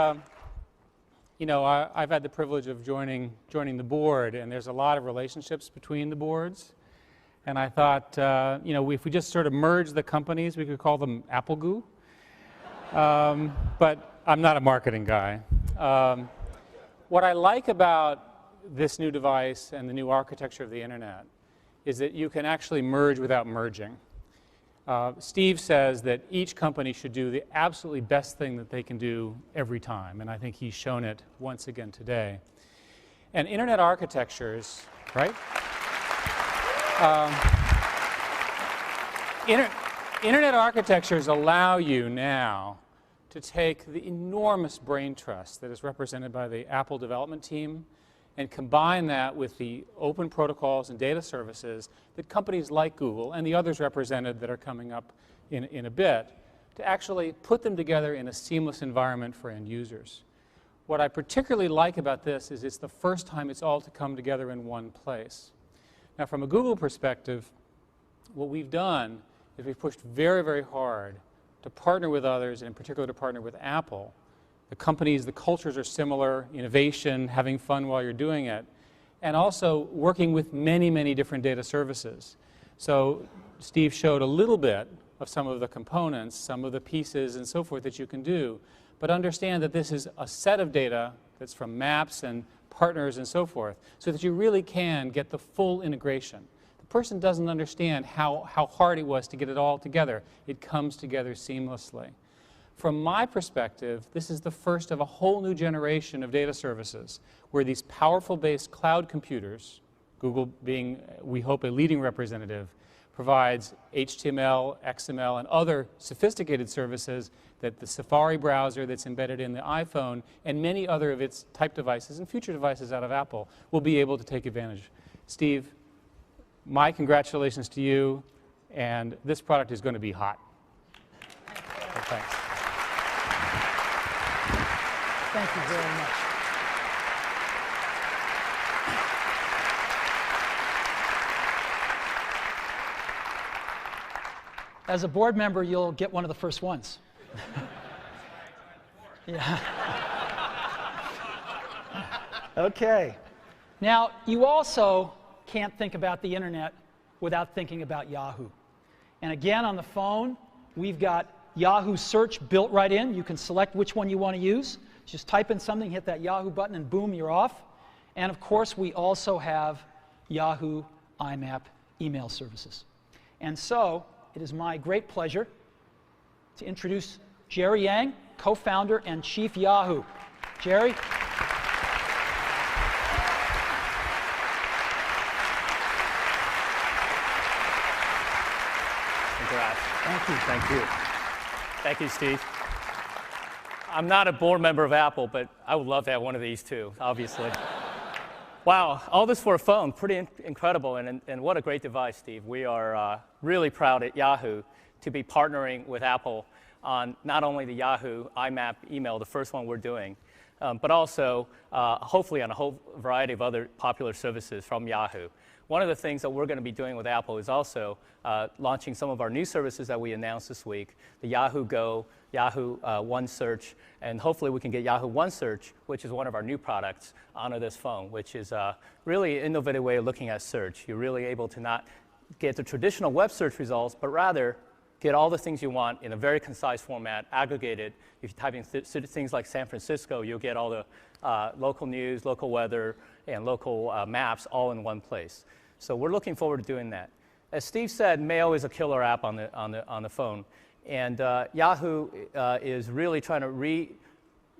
you know, I've had the privilege of joining the board, and there's a lot of relationships between the boards. And I thought, you know, if we just sort of merge the companies, we could call them Apple Goo. But I'm not a marketing guy. What I like about this new device and the new architecture of the internet is that you can actually merge without merging. Steve says that each company should do the absolutely best thing that they can do every time, and I think he's shown it once again today. And internet architectures, right? Internet architectures allow you now to take the enormous brain trust that is represented by the Apple development team and combine that with the open protocols and data services that companies like Google and the others represented that are coming up in a bit, to actually put them together in a seamless environment for end users. What I particularly like about this is it's the first time it's all to come together in one place. Now, from a Google perspective, what we've done is we've pushed very, very hard to partner with others, and in particular to partner with Apple. The companies, the cultures are similar, innovation, having fun while you're doing it, and also working with many, many different data services. So Steve showed a little bit of some of the components, some of the pieces and so forth that you can do, but understand that this is a set of data that's from maps and partners and so forth, so that you really can get the full integration. The person doesn't understand how hard it was to get it all together. It comes together seamlessly. From my perspective, this is the first of a whole new generation of data services where these powerful-based cloud computers, Google being, we hope, a leading representative, provides HTML, XML, and other sophisticated services that the Safari browser that's embedded in the iPhone and many other of its type devices and future devices out of Apple will be able to take advantage. Steve, my congratulations to you, and this product is going to be hot. So thanks. Thank you very much. As a board member, you'll get one of the first ones. Yeah. Okay. Now, you also can't think about the internet without thinking about Yahoo. And again, on the phone, we've got Yahoo Search built right in. You can select which one you want to use. Just type in something, hit that Yahoo button, and boom, you're off. And of course, we also have Yahoo IMAP email services. And so, it is my great pleasure to introduce Jerry Yang, co-founder and chief Yahoo. Jerry? Congrats. Thank you. Thank you. Thank you, Steve. I'm not a board member of Apple, but I would love to have one of these too, obviously. Wow, all this for a phone, pretty incredible, and what a great device, Steve. We are really proud at Yahoo to be partnering with Apple on not only the Yahoo IMAP email, the first one we're doing, but also hopefully on a whole variety of other popular services from Yahoo. One of the things that we're going to be doing with Apple is also launching some of our new services that we announced this week, the Yahoo Go, Yahoo One Search, and hopefully we can get Yahoo One Search, which is one of our new products, onto this phone, which is really an innovative way of looking at search. You're really able to not get the traditional web search results, but rather get all the things you want in a very concise format, aggregated. If you type in things like San Francisco, you'll get all the local news, local weather, and local maps all in one place. So we're looking forward to doing that. As Steve said, Mail is a killer app on the phone. And Yahoo is really trying to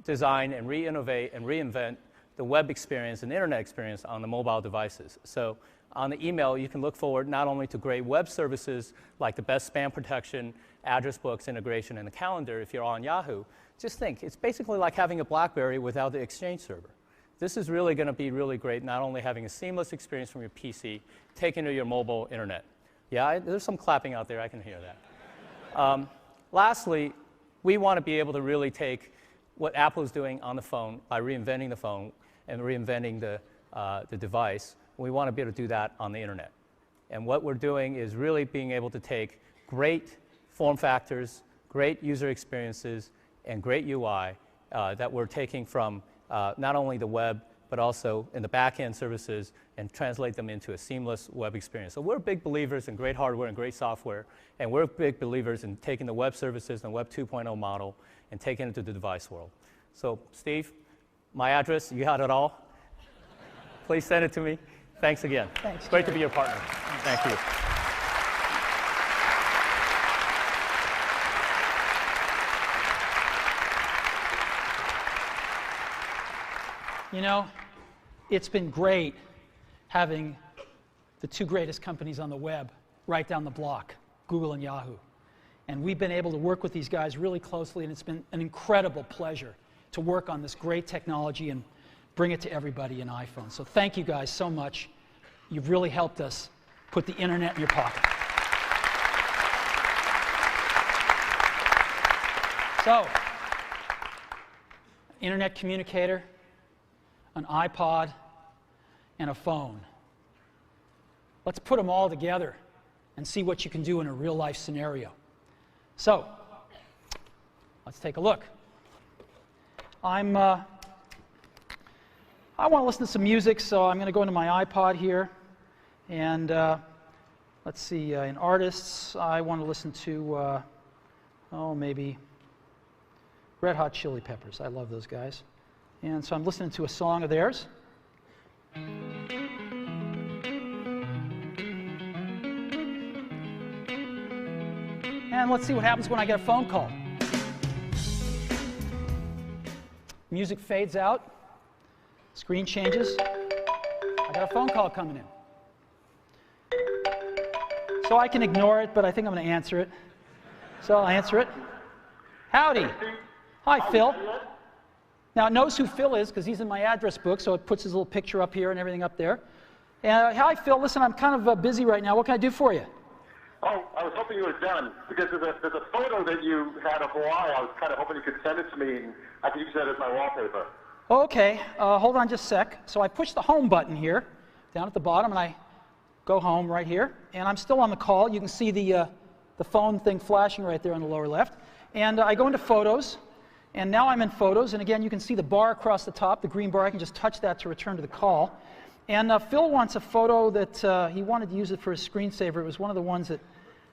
redesign and re-innovate and reinvent the web experience and internet experience on the mobile devices. So on the email, you can look forward not only to great web services like the best spam protection, address books integration, and the calendar if you're on Yahoo. Just think, it's basically like having a BlackBerry without the Exchange server. This is really going to be really great, not only having a seamless experience from your PC, taken to your mobile internet. Yeah, there's some clapping out there, I can hear that. Lastly, we want to be able to really take what Apple is doing on the phone by reinventing the phone and reinventing the device. We want to be able to do that on the internet. And what we're doing is really being able to take great form factors, great user experiences, and great UI that we're taking from not only the web, but also in the back-end services and translate them into a seamless web experience. So we're big believers in great hardware and great software, and we're big believers in taking the web services and Web 2.0 model and taking it to the device world. So Steve, my address, you had it all. Please send it to me. Thanks again. Thanks, Great Jerry. to be your partner. Thank you. You know, it's been great having the two greatest companies on the web right down the block, Google and Yahoo. And we've been able to work with these guys really closely, and it's been an incredible pleasure to work on this great technology and bring it to everybody in iPhone. So thank you guys so much. You've really helped us put the internet in your pocket. So, internet communicator, an iPod, and a phone. Let's put them all together and see what you can do in a real-life scenario. So, let's take a look. I want to listen to some music, so I'm going to go into my iPod here. And let's see, in artists, I want to listen to, maybe Red Hot Chili Peppers. I love those guys. And so I'm listening to a song of theirs. And let's see what happens when I get a phone call. Music fades out. Screen changes. I got a phone call coming in. So I can ignore it, but I think I'm going to answer it. So I'll answer it. Howdy. Hi, Phil. Now, it knows who Phil is because he's in my address book, so it puts his little picture up here and everything up there. And hi, Phil. Listen, I'm kind of busy right now. What can I do for you? Oh, I was hoping you were done because there's a photo that you had of Hawaii. I was kind of hoping you could send it to me and I could use that as my wallpaper. Okay. Hold on just a sec. So I push the home button here down at the bottom, and I go home right here. And I'm still on the call. You can see the phone thing flashing right there on the lower left. And I go into Photos. And now I'm in Photos, and again, you can see the bar across the top, the green bar. I can just touch that to return to the call. And Phil wants a photo that he wanted to use it for his screensaver. It was one of the ones that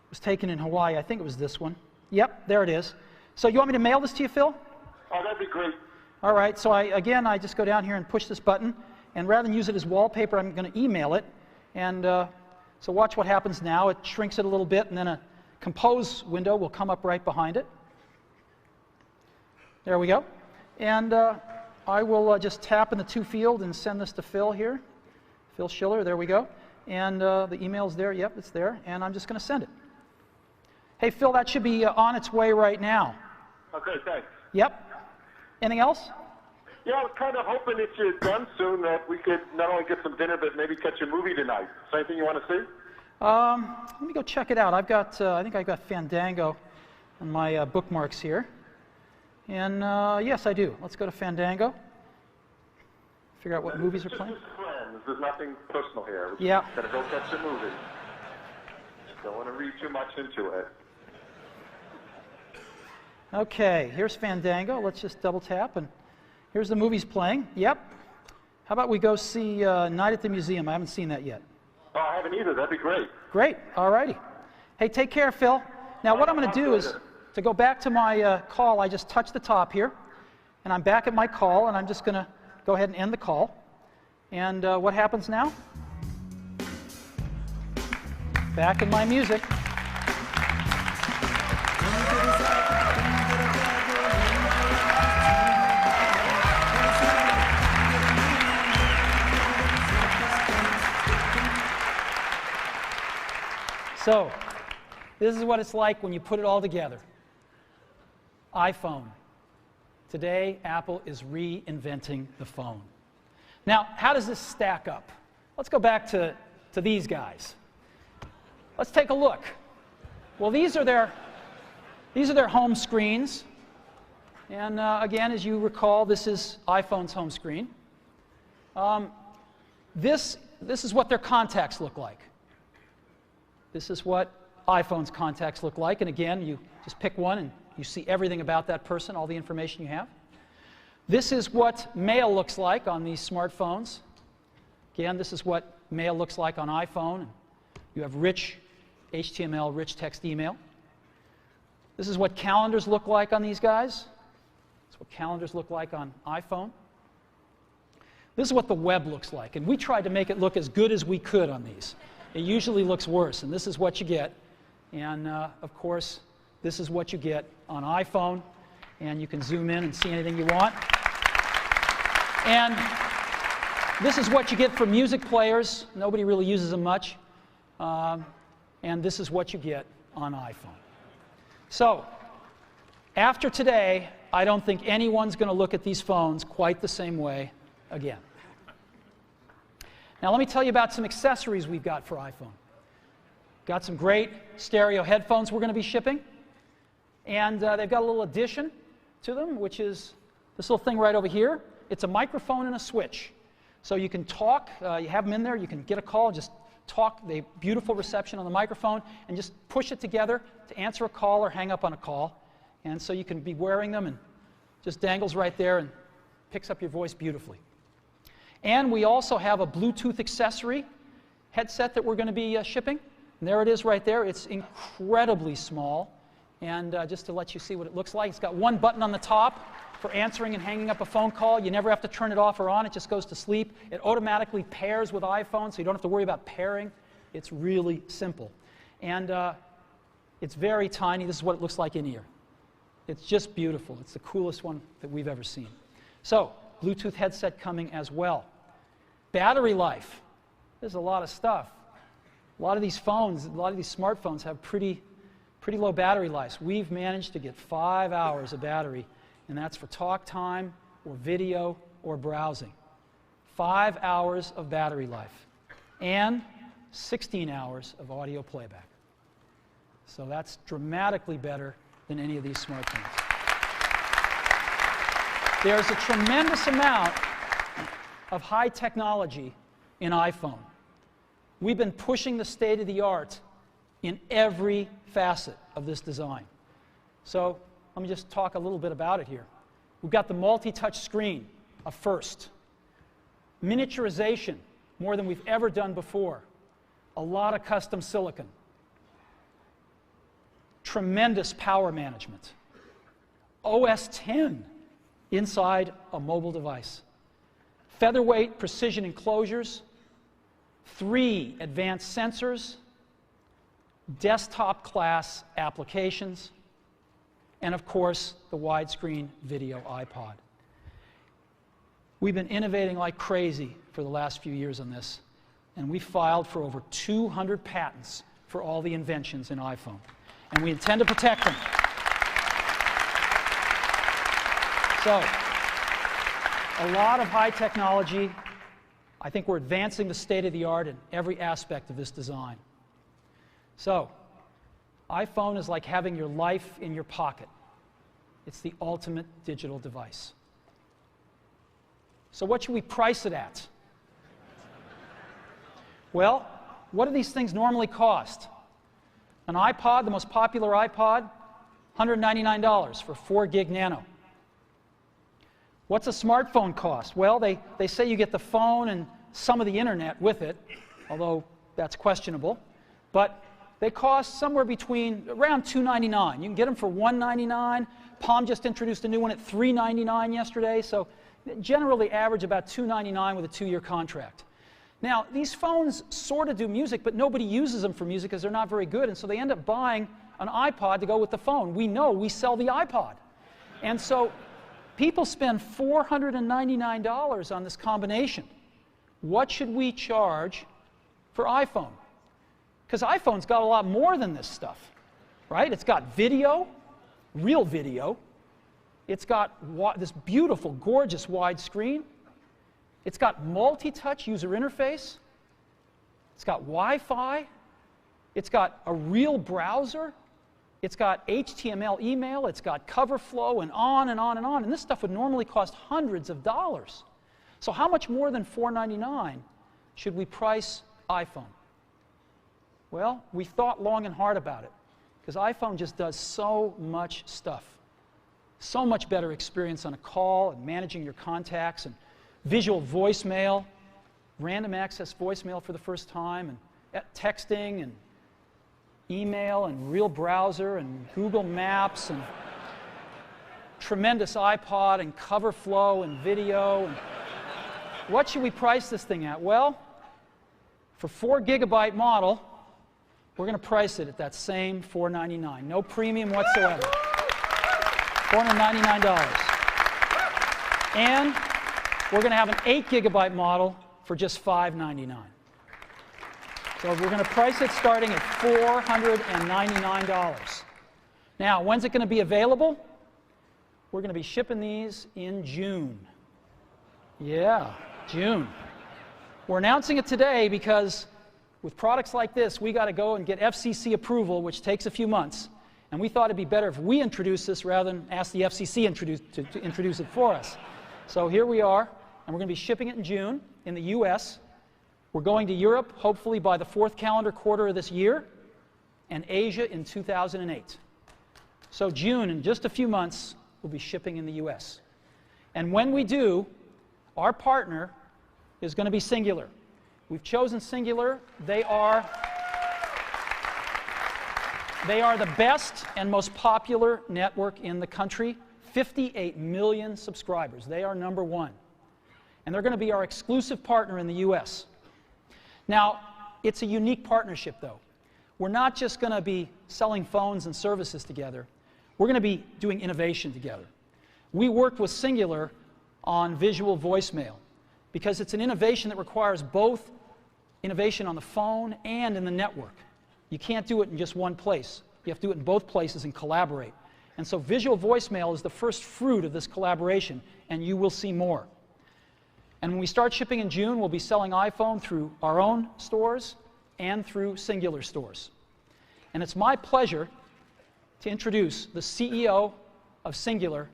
was taken in Hawaii. I think it was this one. Yep, there it is. So you want me to mail this to you, Phil? Oh, that'd be great. All right, so I just go down here and push this button, and rather than use it as wallpaper, I'm going to email it. And so watch what happens now. It shrinks it a little bit, and then a compose window will come up right behind it. There we go. And I will just tap in the to field and send this to Phil here. Phil Schiller, there we go. And the email's there. Yep, it's there. And I'm just going to send it. Hey, Phil, that should be on its way right now. Okay, thanks. Yep. Anything else? Yeah, I was kind of hoping if you're done soon that we could not only get some dinner, but maybe catch a movie tonight. Is there anything you want to see? Let me go check it out. I think I've got Fandango on my bookmarks here. And yes, I do. Let's go to Fandango. Figure out what movies are Just playing. as friends. There's nothing personal here. We're Yeah. just gonna go catch a movie. Don't want to read too much into it. Okay, here's Fandango. Let's just double tap, and here's the movies playing. Yep. How about we go see Night at the Museum? I haven't seen that yet. Oh, I haven't either. That'd be great. Great. All righty. Hey, take care, Phil. Now, what I'm going to do is, to go back to my call, I just touched the top here, and I'm back at my call, and I'm just going to go ahead and end the call. And what happens now? Back in my music. So, this is what it's like when you put it all together. iPhone. Today, Apple is reinventing the phone. Now, how does this stack up? Let's go back to these guys. Let's take a look. Well, these are their home screens. And again, as you recall, this is iPhone's home screen. This is what their contacts look like. This is what iPhone's contacts look like. And again, you just pick one and you see everything about that person, all the information you have. This is what mail looks like on these smartphones. Again, this is what mail looks like on iPhone. You have rich HTML, rich text email. This is what calendars look like on these guys. This is what calendars look like on iPhone. This is what the web looks like. And we tried to make it look as good as we could on these. It usually looks worse, and this is what you get. And of course, this is what you get on iPhone. And you can zoom in and see anything you want. And this is what you get for music players. Nobody really uses them much. And this is what you get on iPhone. So, after today, I don't think anyone's going to look at these phones quite the same way again. Now, let me tell you about some accessories we've got for iPhone. Got some great stereo headphones we're going to be shipping. And they've got a little addition to them, which is this little thing right over here. It's a microphone and a switch. So you can talk, you have them in there, you can get a call, just talk, they have beautiful reception on the microphone, and just push it together to answer a call or hang up on a call. And so you can be wearing them and just dangles right there and picks up your voice beautifully. And we also have a Bluetooth accessory headset that we're going to be shipping. And there it is right there. It's incredibly small. And just to let you see what it looks like, it's got one button on the top for answering and hanging up a phone call. You never have to turn it off or on. It just goes to sleep. It automatically pairs with iPhone, so you don't have to worry about pairing. It's really simple. And it's very tiny. This is what it looks like in ear. It's just beautiful. It's the coolest one that we've ever seen. So, Bluetooth headset coming as well. Battery life. There's a lot of stuff. A lot of these phones, a lot of these smartphones have pretty low battery lives. We've managed to get 5 hours of battery, and that's for talk time or video or browsing. 5 hours of battery life and 16 hours of audio playback. So that's dramatically better than any of these smartphones. There's a tremendous amount of high technology in iPhone. We've been pushing the state of the art in every facet of this design. So let me just talk a little bit about it here. We've got the multi-touch screen, a first. Miniaturization, more than we've ever done before. A lot of custom silicon. Tremendous power management. OS X inside a mobile device. Featherweight precision enclosures. 3 advanced sensors. Desktop class applications. And of course, the widescreen video iPod. We've been innovating like crazy for the last few years on this, and we filed for over 200 patents for all the inventions in iPhone, and we intend to protect them. So, a lot of high technology. I think we're advancing the state of the art in every aspect of this design. So, iPhone is like having your life in your pocket. It's the ultimate digital device. So what should we price it at? Well, what do these things normally cost? An iPod, the most popular iPod, $199 for 4 gig nano. What's a smartphone cost? Well, they say you get the phone and some of the internet with it, although that's questionable. But they cost somewhere between around $299. You can get them for $199. Palm just introduced a new one at $399 yesterday, so generally average about $299 with a 2-year contract. Now, these phones sort of do music, but nobody uses them for music because they're not very good, and so they end up buying an iPod to go with the phone. We know we sell the iPod. And so people spend $499 on this combination. What should we charge for iPhone? Because iPhone's got a lot more than this stuff, right? It's got video, real video. It's got this beautiful, gorgeous wide screen. It's got multi-touch user interface. It's got Wi-Fi. It's got a real browser. It's got HTML email. It's got cover flow and on and on and on. And this stuff would normally cost hundreds of dollars. So how much more than $499 should we price iPhone? Well, we thought long and hard about it because iPhone just does so much stuff. So much better experience on a call and managing your contacts and visual voicemail, random access voicemail for the first time, and texting and email and real browser and Google Maps and tremendous iPod and cover flow and video. And what should we price this thing at? Well, for 4 gigabyte model, we're going to price it at that same $499. No premium whatsoever. $499. And we're going to have an 8 gigabyte model for just $599. So we're going to price it starting at $499. Now, when's it going to be available? We're going to be shipping these in June. Yeah, June. We're announcing it today because with products like this, we got to go and get FCC approval, which takes a few months. And we thought it'd be better if we introduce this rather than ask the FCC to introduce it for us. So here we are, and we're going to be shipping it in June in the US. We're going to Europe, hopefully by the 4th calendar quarter of this year, and Asia in 2008. So June, in just a few months, we'll be shipping in the US. And when we do, our partner is going to be Singular. We've chosen Singular. They are the best and most popular network in the country. 58 million subscribers. They are number one. And they're going to be our exclusive partner in the US. Now, it's a unique partnership, though. We're not just going to be selling phones and services together. We're going to be doing innovation together. We worked with Singular on visual voicemail because it's an innovation that requires both innovation on the phone and in the network. You can't do it in just one place. You have to do it in both places and collaborate. And so visual voicemail is the first fruit of this collaboration, and you will see more. And when we start shipping in June, we'll be selling iPhone through our own stores and through Singular stores. And it's my pleasure to introduce the CEO of Singular,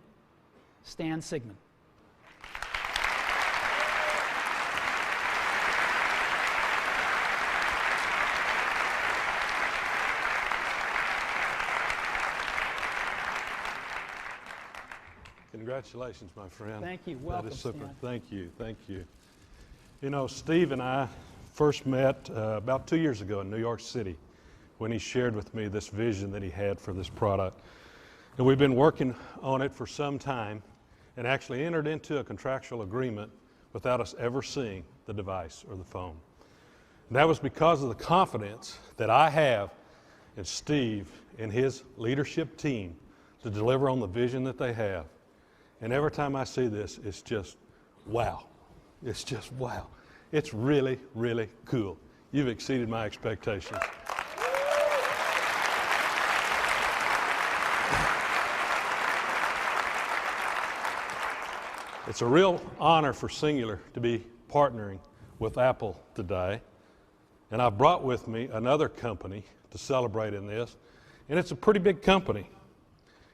Stan Sigman. Congratulations, my friend. Thank you. Welcome, that is super. Stan. Thank you. Thank you. You know, Steve and I first met about 2 years ago in New York City when he shared with me this vision that he had for this product. And we've been working on it for some time and actually entered into a contractual agreement without us ever seeing the device or the phone. And that was because of the confidence that I have in Steve and his leadership team to deliver on the vision that they have. And every time I see this, it's just wow. It's just wow. It's really, really cool. You've exceeded my expectations. It's a real honor for Singular to be partnering with Apple today. And I've brought with me another company to celebrate in this. And it's a pretty big company.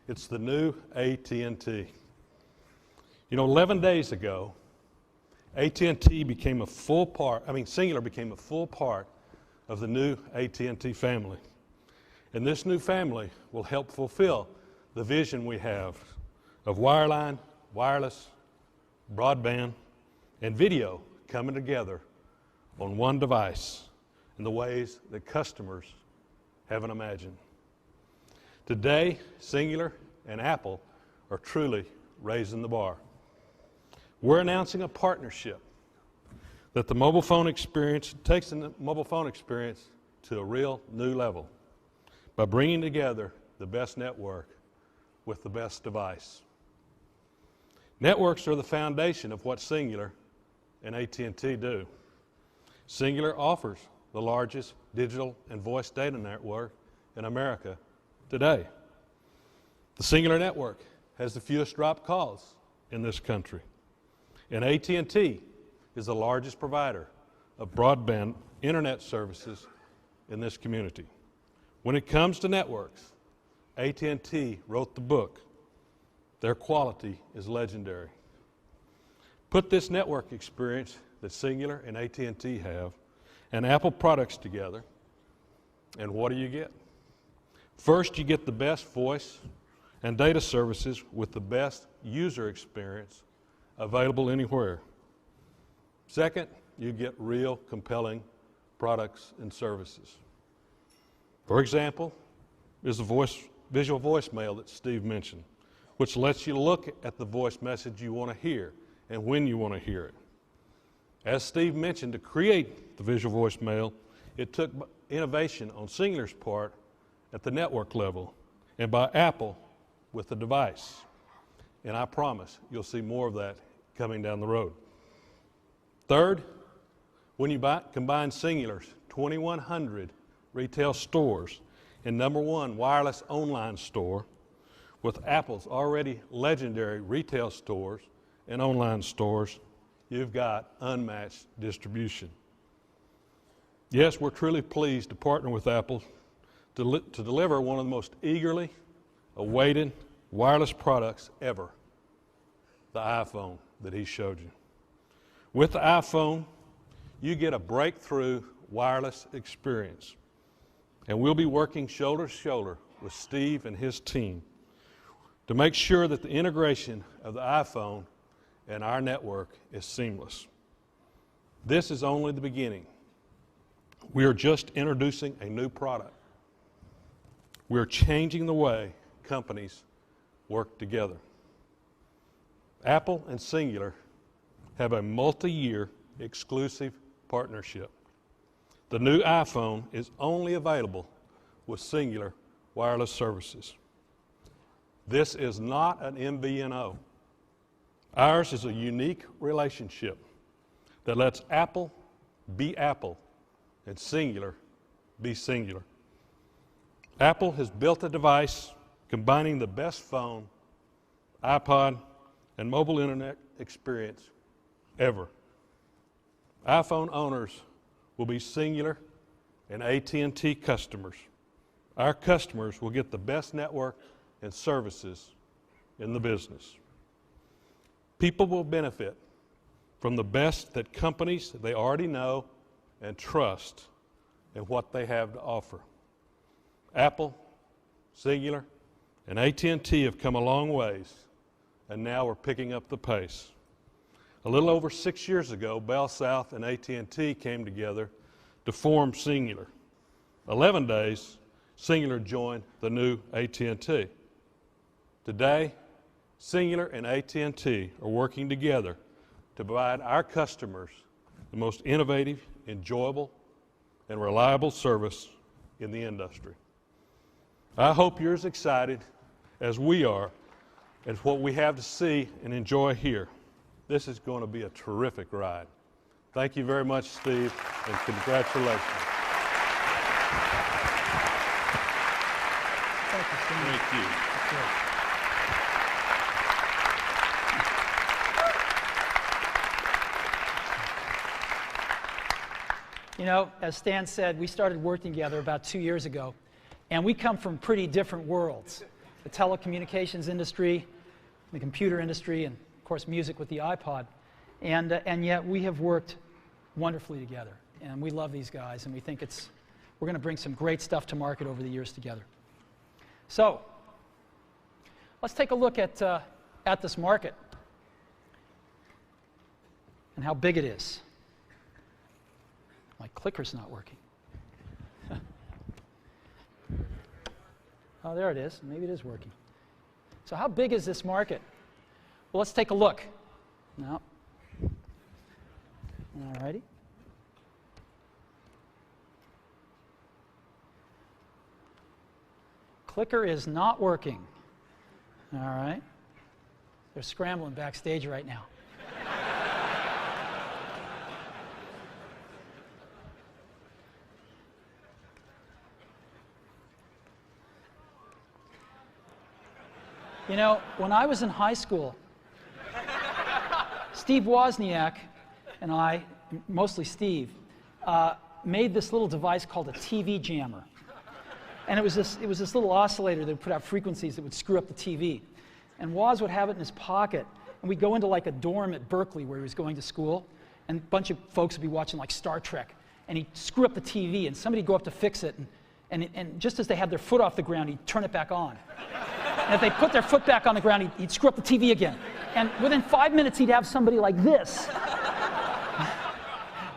It's the new AT&T. You know, 11 days ago, AT&T became a full part, Singular became a full part of the new AT&T family. And this new family will help fulfill the vision we have of wireline, wireless, broadband, and video coming together on one device in the ways that customers haven't imagined. Today, Singular and Apple are truly raising the bar. We're announcing a partnership that takes the mobile phone experience to a real new level by bringing together the best network with the best device. Networks are the foundation of what Singular and AT&T do. Singular offers the largest digital and voice data network in America today. The Singular network has the fewest dropped calls in this country. And AT&T is the largest provider of broadband internet services in this community. When it comes to networks, AT&T wrote the book. Their quality is legendary. Put this network experience that Singular and AT&T have and Apple products together, and what do you get? First, you get the best voice and data services with the best user experience available anywhere. Second, you get real compelling products and services. For example, is the visual voicemail that Steve mentioned, which lets you look at the voice message you want to hear and when you want to hear it. As Steve mentioned, to create the visual voicemail, it took innovation on Singular's part at the network level and by Apple with the device. And I promise you'll see more of that coming down the road. Third, when you combine Singular's 2,100 retail stores and #1 wireless online store with Apple's already legendary retail stores and online stores, you've got unmatched distribution. Yes, we're truly pleased to partner with Apple to deliver one of the most eagerly awaited wireless products ever, the iPhone that he showed you. With the iPhone, you get a breakthrough wireless experience. And we'll be working shoulder to shoulder with Steve and his team to make sure that the integration of the iPhone and our network is seamless. This is only the beginning. We are just introducing a new product. We're changing the way companies work together. Apple and Singular have a multi-year exclusive partnership. The new iPhone is only available with Singular wireless services. This is not an MVNO. Ours is a unique relationship that lets Apple be Apple and Singular be Singular. Apple has built a device combining the best phone, iPod, and mobile internet experience ever. iPhone owners will be Singular and AT&T customers. Our customers will get the best network and services in the business. People will benefit from the best that companies they already know and trust in what they have to offer. Apple, Singular, and AT&T have come a long ways, and now we're picking up the pace. A little over 6 years ago, Bell South and AT&T came together to form Singular. 11 days, Singular joined the new AT&T. Today, Singular and AT&T are working together to provide our customers the most innovative, enjoyable, and reliable service in the industry. I hope you're as excited as we are at what we have to see and enjoy here. This is going to be a terrific ride. Thank you very much, Steve, and congratulations. Thank you, Steve. Thank you. You know, as Stan said, we started working together about 2 years ago, and we come from pretty different worlds. The telecommunications industry, the computer industry, and of course music with the iPod. And yet we have worked wonderfully together. And we love these guys, and we think we're going to bring some great stuff to market over the years together. So let's take a look at this market and how big it is. My clicker's not working. Oh, there it is. Maybe it is working. So how big is this market? Well, let's take a look. No. All righty. Clicker is not working. All right. They're scrambling backstage right now. You know, when I was in high school, Steve Wozniak and I, mostly Steve, made this little device called a TV jammer. And it was this little oscillator that would put out frequencies that would screw up the TV. And Woz would have it in his pocket, and we'd go into like a dorm at Berkeley where he was going to school, and a bunch of folks would be watching like Star Trek, and he'd screw up the TV, and somebody'd go up to fix it, and just as they had their foot off the ground, he'd turn it back on. And if they put their foot back on the ground, he'd screw up the TV again. And within 5 minutes, he'd have somebody like this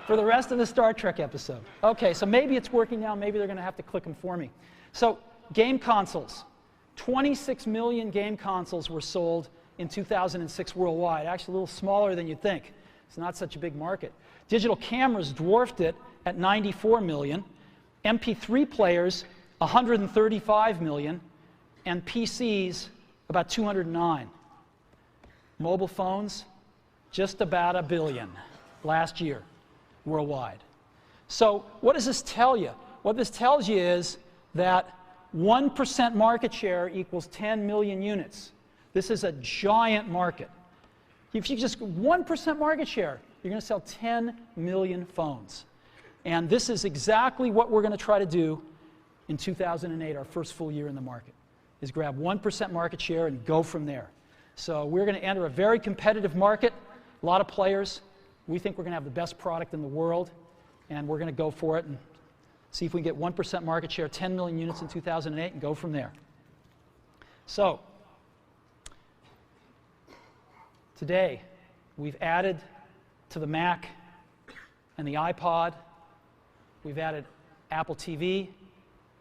for the rest of the Star Trek episode. Okay, so maybe it's working now. Maybe they're going to have to click them for me. So game consoles. 26 million game consoles were sold in 2006 worldwide. Actually, a little smaller than you'd think. It's not such a big market. Digital cameras dwarfed it at 94 million. MP3 players, 135 million. And PCs, about 209. Mobile phones, just about 1 billion last year worldwide. So what does this tell you? What this tells you is that 1% market share equals 10 million units. This is a giant market. If you just 1% market share, you're going to sell 10 million phones. And this is exactly what we're going to try to do in 2008, our first full year in the market, is grab 1% market share and go from there. So we're going to enter a very competitive market, a lot of players. We think we're going to have the best product in the world, and we're going to go for it and see if we can get 1% market share, 10 million units in 2008, and go from there. So today, we've added to the Mac and the iPod, we've added Apple TV,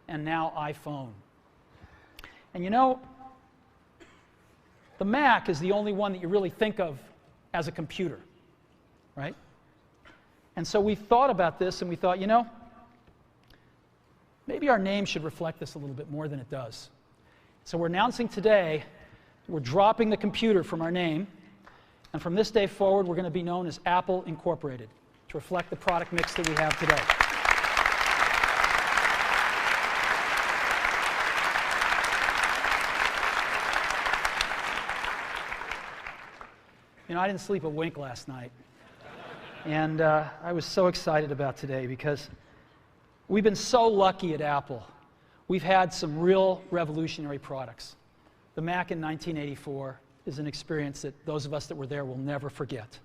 and now iPhone. And you know, the Mac is the only one that you really think of as a computer, right? And so we thought about this and we thought, you know, maybe our name should reflect this a little bit more than it does. So we're announcing today, we're dropping the computer from our name, and from this day forward, we're going to be known as Apple Incorporated to reflect the product mix that we have today. You know, I didn't sleep a wink last night, and I was so excited about today because we've been so lucky at Apple. We've had some real revolutionary products. The Mac in 1984 is an experience that those of us that were there will never forget,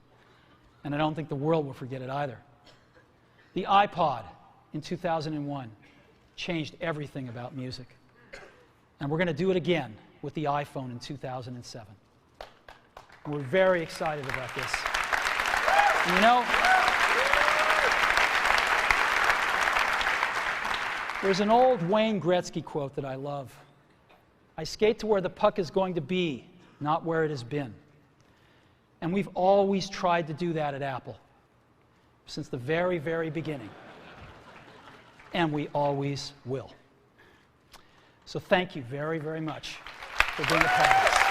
and I don't think the world will forget it either. The iPod in 2001 changed everything about music, and we're going to do it again with the iPhone in 2007. We're very excited about this. And you know, there's an old Wayne Gretzky quote that I love. I skate to where the puck is going to be, not where it has been. And we've always tried to do that at Apple, since the very, very beginning. And we always will. So thank you very, very much for being a part of this.